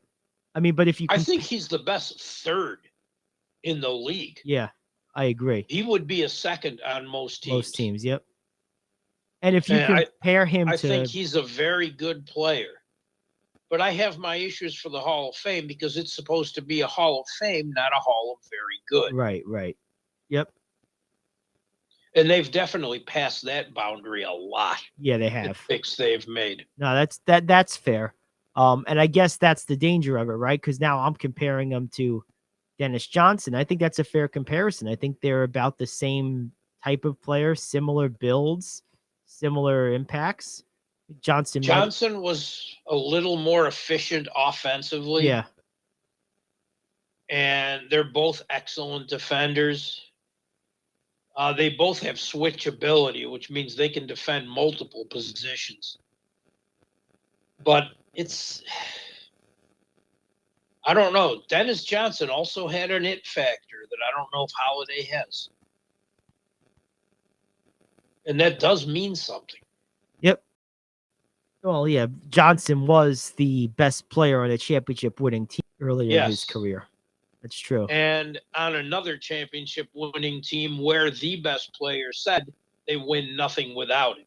if you, I think he's the best third in the league. Yeah, I agree. He would be a second on most teams. Most teams, yep. And if you compare him I to, think he's a very good player. But I have my issues for the Hall of Fame because it's supposed to be a Hall of Fame, not a Hall of Very Good. Right. Yep. And they've definitely passed that boundary a lot. Yeah, they have. The picks they've made. No, that's fair. And I guess that's the danger of it, right? Because now I'm comparing them to Dennis Johnson. I think that's a fair comparison. I think they're about the same type of player, similar builds, similar impacts. Johnson was a little more efficient offensively. Yeah. And they're both excellent defenders. They both have switchability, which means they can defend multiple positions. But I don't know. Dennis Johnson also had an it factor that I don't know if Holiday has. And that does mean something. Yep. Well, yeah, Johnson was the best player on a championship-winning team earlier in his career. That's true. And on another championship-winning team where the best player said they win nothing without him.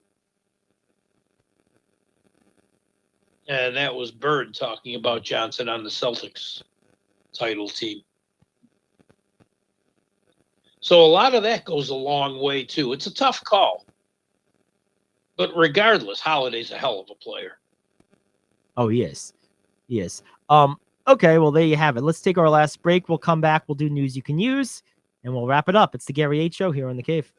And that was Bird talking about Johnson on the Celtics title team. So a lot of that goes a long way, too. It's a tough call. But regardless, Holiday's a hell of a player. Oh, he is. He is. Okay, well, there you have it. Let's take our last break. We'll come back. We'll do news you can use, and we'll wrap it up. It's the Gary Ayd Show here on The Cave.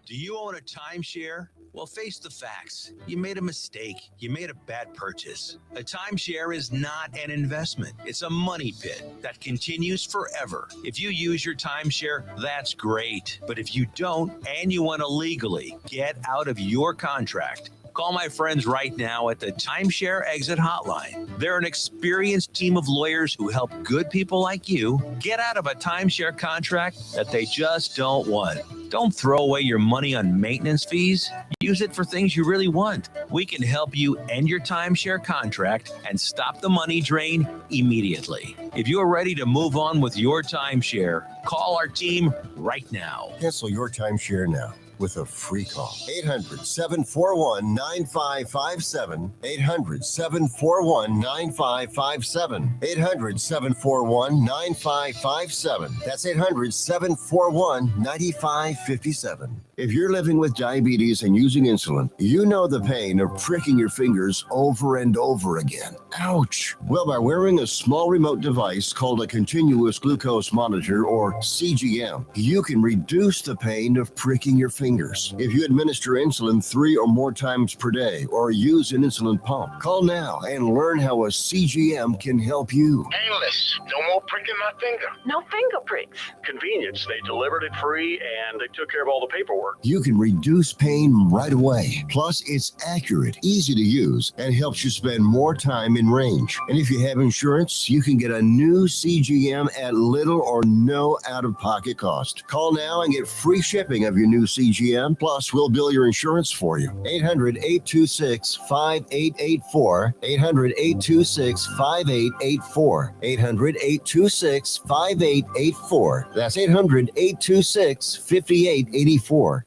Do you own a timeshare? Well, face the facts. You made a mistake. You made a bad purchase. A timeshare is not an investment. It's a money pit that continues forever. If you use your timeshare, that's great. But if you don't, and you want to legally get out of your contract, call my friends right now at the Timeshare Exit Hotline. They're an experienced team of lawyers who help good people like you get out of a timeshare contract that they just don't want. Don't throw away your money on maintenance fees. Use it for things you really want. We can help you end your timeshare contract and stop the money drain immediately. If you're ready to move on with your timeshare, call our team right now. Cancel your timeshare now with a free call. 800-741-9557. 800-741-9557. 800-741-9557. That's 800-741-9557. If you're living with diabetes and using insulin, you know the pain of pricking your fingers over and over again. Ouch! Well, by wearing a small remote device called a continuous glucose monitor, or CGM, you can reduce the pain of pricking your fingers. If you administer insulin 3 or more times per day or use an insulin pump, call now and learn how a CGM can help you. Painless. No more pricking my finger. No finger pricks. Convenience. They delivered it free and they took care of all the paperwork. You can reduce pain right away. Plus, it's accurate, easy to use, and helps you spend more time in range. And if you have insurance, you can get a new CGM at little or no out-of-pocket cost. Call now and get free shipping of your new CGM. Plus, we'll bill your insurance for you. 800-826-5884. 800-826-5884. 800-826-5884. That's 800-826-5884.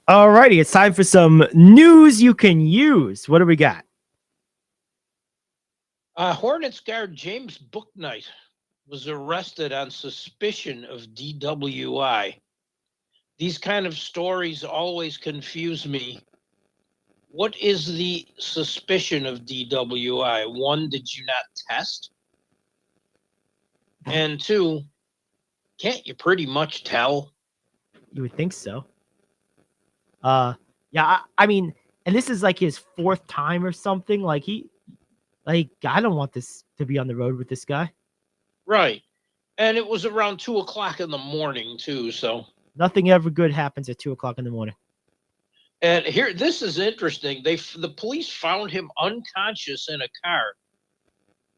Alrighty, it's time for some news you can use. What do we got? Hornets guard James Bouknight was arrested on suspicion of DWI. These kind of stories always confuse me. What is the suspicion of DWI? One, did you not test? And two, can't you pretty much tell? You would think so. Yeah, I mean, and this is like his 4th time or something. Like I don't want this to be on the road with this guy. Right. And it was around 2:00 in the morning too. So nothing ever good happens at 2:00 in the morning. And here, this is interesting. The police found him unconscious in a car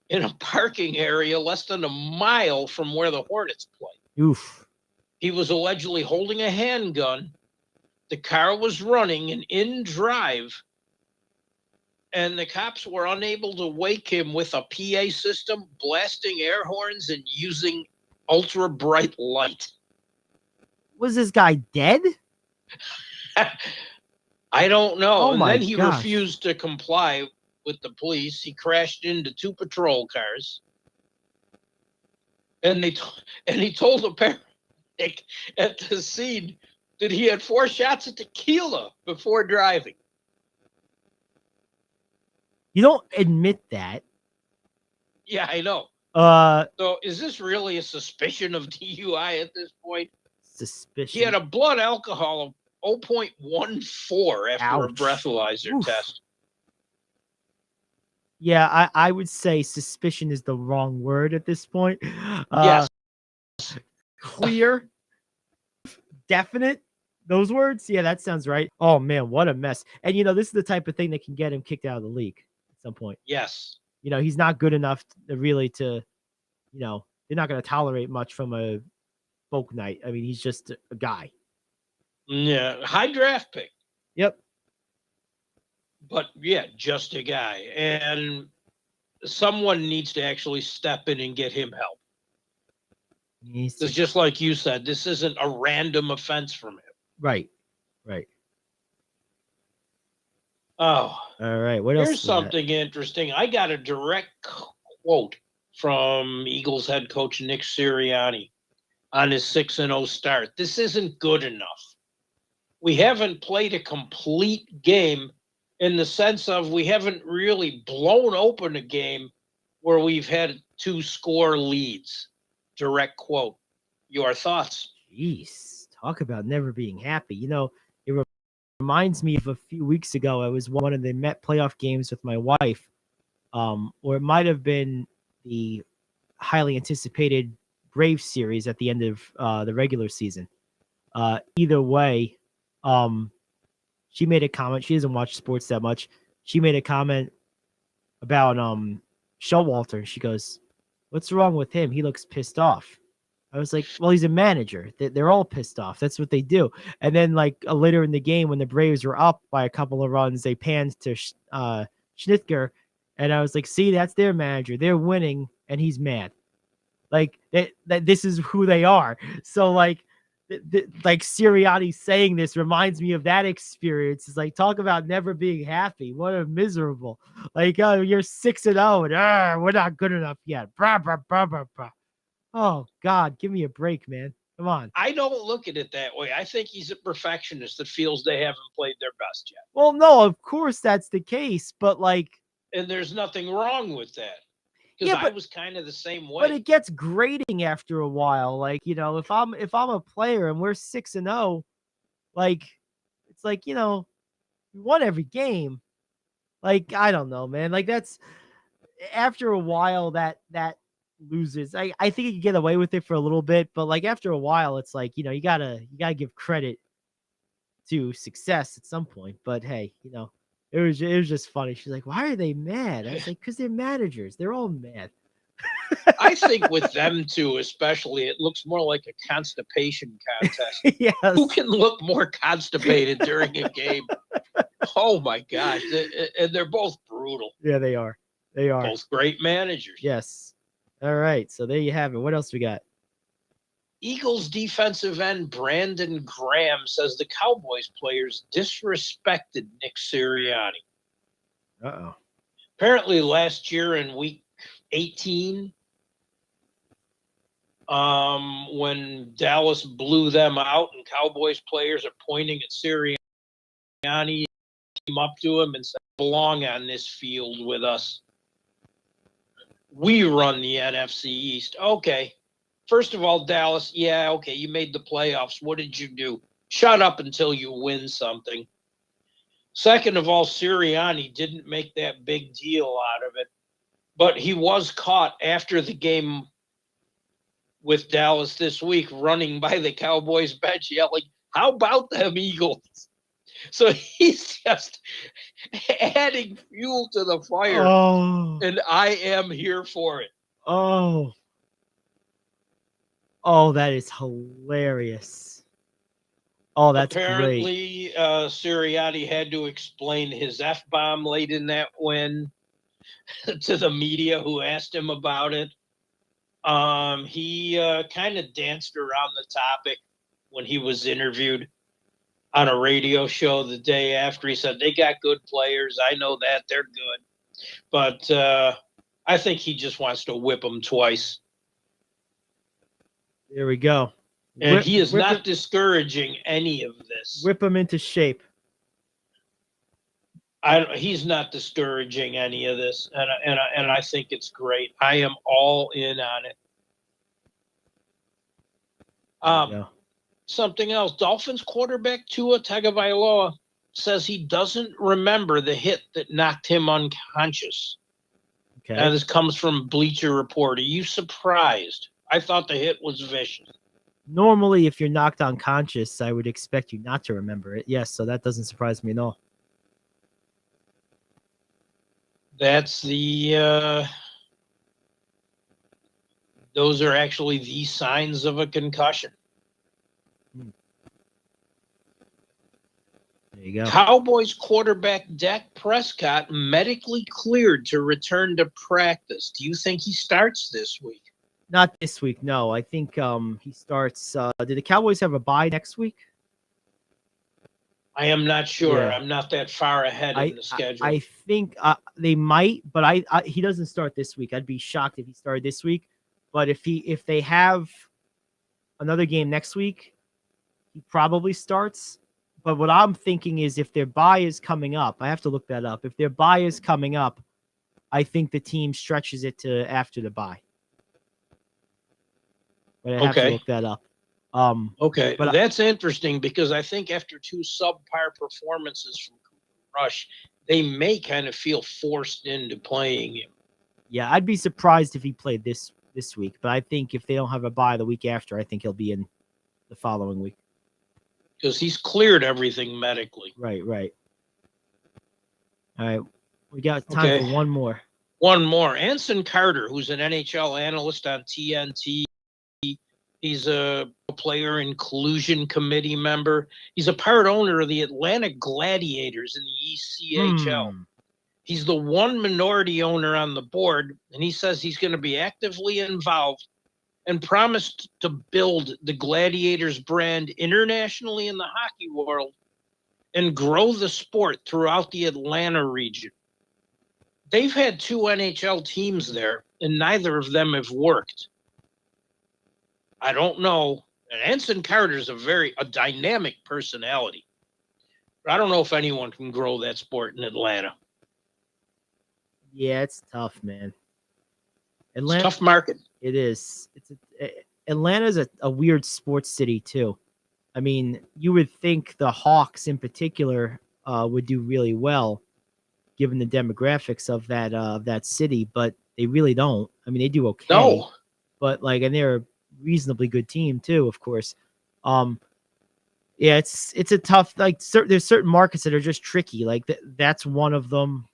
in a parking area less than a mile from where the Hornets play. Oof. He was allegedly holding a handgun. The car was running and in drive, and the cops were unable to wake him with a PA system, blasting air horns and using ultra bright light. Was this guy dead? I don't know. Oh, and my then he gosh. refused to comply with the police. He crashed into 2 patrol cars. And he told the paramedic at the scene that he had 4 shots of tequila before driving. You don't admit that. Yeah, I know. So So is this really a suspicion of DUI at this point? suspicion. He had a blood alcohol of 0.14 after a Ouch. breathalyzer Oof. test. Yeah, I would say suspicion is the wrong word at this point. Yes. Clear, definite, those words. Yeah, that sounds right. Oh man, what a mess. And this is the type of thing that can get him kicked out of the league at some point. Yes. He's not good enough to they're not going to tolerate much from a Bouknight. I mean, he's just a guy. Yeah. High draft pick. Yep. But yeah, just a guy. And someone needs to actually step in and get him help. It's just like you said, this isn't a random offense from him. Right. Oh. All right. What else? Here's something interesting. I got a direct quote from Eagles head coach Nick Sirianni on his 6-0 start. This isn't good enough. We haven't played a complete game in the sense of we haven't really blown open a game where we've had 2 score leads. Direct quote. Your thoughts? Jeez, Talk about never being happy. It reminds me of a few weeks ago. I was one of the Met playoff games with my wife, or it might have been the highly anticipated Braves series at the end of the regular season. Either way, she made a comment. She doesn't watch sports that much. She made a comment about Showalter. She goes, "What's wrong with him? He looks pissed off." I was like, "Well, he's a manager. They're all pissed off. That's what they do." And then, like later in the game, when the Braves were up by a couple of runs, they panned to Schnitger, and I was like, "See, that's their manager. They're winning, and he's mad. Like that. This is who they are." So, like, like Sirianni saying this reminds me of that experience. It's like, talk about never being happy. What a miserable. Like, oh, you're 6-0, and we're not good enough yet. Blah, blah, blah, blah, blah. Oh God, give me a break, man. Come on. I don't look at it that way. I think he's a perfectionist that feels they haven't played their best yet. Well, no, of course that's the case, but like, and there's nothing wrong with that. Because I was kind of the same way. But it gets grating after a while. Like, if I'm a player and we're 6-0, like, it's like, we won every game. Like, I don't know, man. Like, that's after a while that loses. I think you can get away with it for a little bit, but like after a while, it's like, you gotta give credit to success at some point. But hey, it was just funny. She's like, "Why are they mad?" I was like, "Because they're managers. They're all mad." I think with them two, especially, it looks more like a constipation contest. Yes. Who can look more constipated during a game? Oh my gosh. And they're both brutal. Yeah, they are. They are. Both great managers. Yes. All right. So there you have it. What else we got? Eagles defensive end Brandon Graham says the Cowboys players disrespected Nick Sirianni. Uh-oh. Apparently last year in week 18, when Dallas blew them out and Cowboys players are pointing at Sirianni, came up to him and said, "Belong on this field with us. We run the NFC East." Okay. First of all, Dallas, yeah, okay, you made the playoffs. What did you do? Shut up until you win something. Second of all, Sirianni didn't make that big deal out of it, but he was caught after the game with Dallas this week running by the Cowboys bench yelling, "How about them Eagles?" So he's just adding fuel to the fire, and I am here for it. Oh, that is hilarious. Oh, that's Apparently, Sirianni had to explain his F-bomb late in that win to the media who asked him about it. He kind of danced around the topic when he was interviewed on a radio show the day after. He said, "They got good players. I know that. They're good." But I think he just wants to whip them twice. There we go. And he is not discouraging any of this. Whip him into shape. He's not discouraging any of this, and I think it's great. I am all in on it. Something else. Dolphins quarterback Tua Tagovailoa says he doesn't remember the hit that knocked him unconscious. Okay. Now, this comes from Bleacher Report. Are you surprised? I thought the hit was vicious. Normally, if you're knocked unconscious, I would expect you not to remember it. Yes, so that doesn't surprise me at all. That's those are actually the signs of a concussion. There you go. Cowboys quarterback Dak Prescott medically cleared to return to practice. Do you think he starts this week? Not this week, no. I think he starts. Do the Cowboys have a bye next week? I am not sure. Yeah. I'm not that far ahead in the schedule. I think they might, but he doesn't start this week. I'd be shocked if he started this week. But if they have another game next week, he probably starts. But what I'm thinking is if their bye is coming up, I have to look that up. If their bye is coming up, I think the team stretches it to after the bye. But I have to look that up. Okay, but that's interesting because I think after 2 subpar performances from Cooper Rush, they may kind of feel forced into playing him. yeah, I'd be surprised if he played this week. But I think if they don't have a bye the week after, I think he'll be in the following week. Because he's cleared everything medically. Right. All right, we got time for one more. One more. Anson Carter, who's an NHL analyst on TNT. He's a player inclusion committee member. He's a part owner of the Atlanta Gladiators in the ECHL. He's the one minority owner on the board, and he says he's going to be actively involved and promised to build the Gladiators brand internationally in the hockey world and grow the sport throughout the Atlanta region. They've had 2 NHL teams there, and neither of them have worked. I don't know. And Anson Carter's a dynamic personality. But I don't know if anyone can grow that sport in Atlanta. Yeah, it's tough, man. It's a tough market. It is. Atlanta's a weird sports city too. I mean, you would think the Hawks in particular would do really well, given the demographics of that city, but they really don't. I mean, they do okay. No. But and they're a reasonably good team too, of course. Yeah, it's a tough. There's certain markets that are just tricky. That's one of them.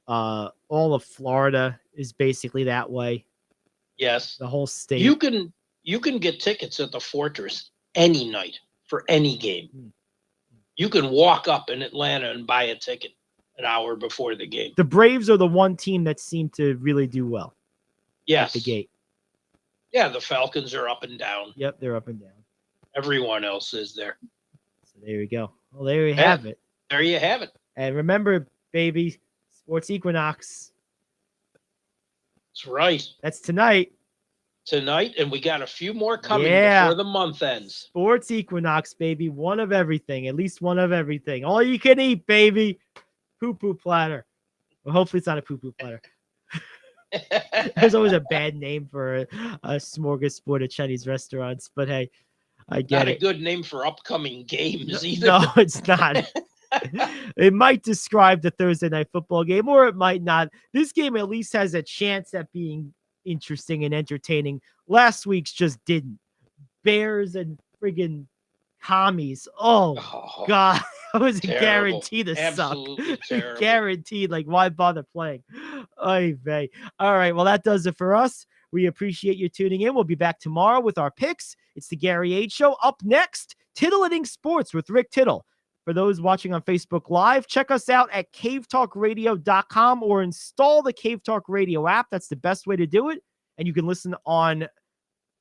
All of Florida is basically that way. Yes. The whole state. You can get tickets at the Fortress any night for any game. You can walk up in Atlanta and buy a ticket an hour before the game. The Braves are the one team that seem to really do well. Yes. At the gate. Yeah, the Falcons are up and down. Yep, they're up and down. Everyone else is there. So there you go. Well, there you have it. There you have it. And remember, baby, Sports Equinox. That's right. That's tonight. And we got a few more coming before the month ends. Sports Equinox, baby. One of everything. At least one of everything. All you can eat, baby. Poo-poo platter. Well, hopefully it's not a poo-poo platter. There's always a bad name for a smorgasbord at Chinese restaurants, but hey, I get not it. A good name for upcoming games either. No, it's not. It might describe the Thursday night football game, or it might not. This game at least has a chance at being interesting and entertaining. Last week's just didn't. Bears and commies. Oh God. It was guaranteed to suck. Guaranteed. Why bother playing? Oy vey. All right. Well, that does it for us. We appreciate you tuning in. We'll be back tomorrow with our picks. It's the Gary Ayd Show. Up next, Titillating Sports with Rick Tittle. For those watching on Facebook Live, check us out at cavetalkradio.com or install the Cave Talk Radio app. That's the best way to do it. And you can listen on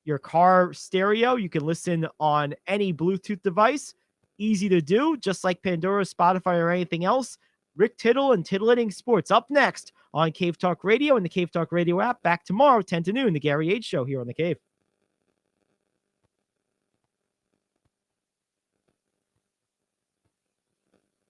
your car stereo. You can listen on any Bluetooth device. Easy to do, just like Pandora, Spotify, or anything else. Rick Tittle and Titillating Sports up next on Cave Talk Radio and the Cave Talk Radio app. Back tomorrow, 10 to noon, the Gary Ayd Show here on the Cave.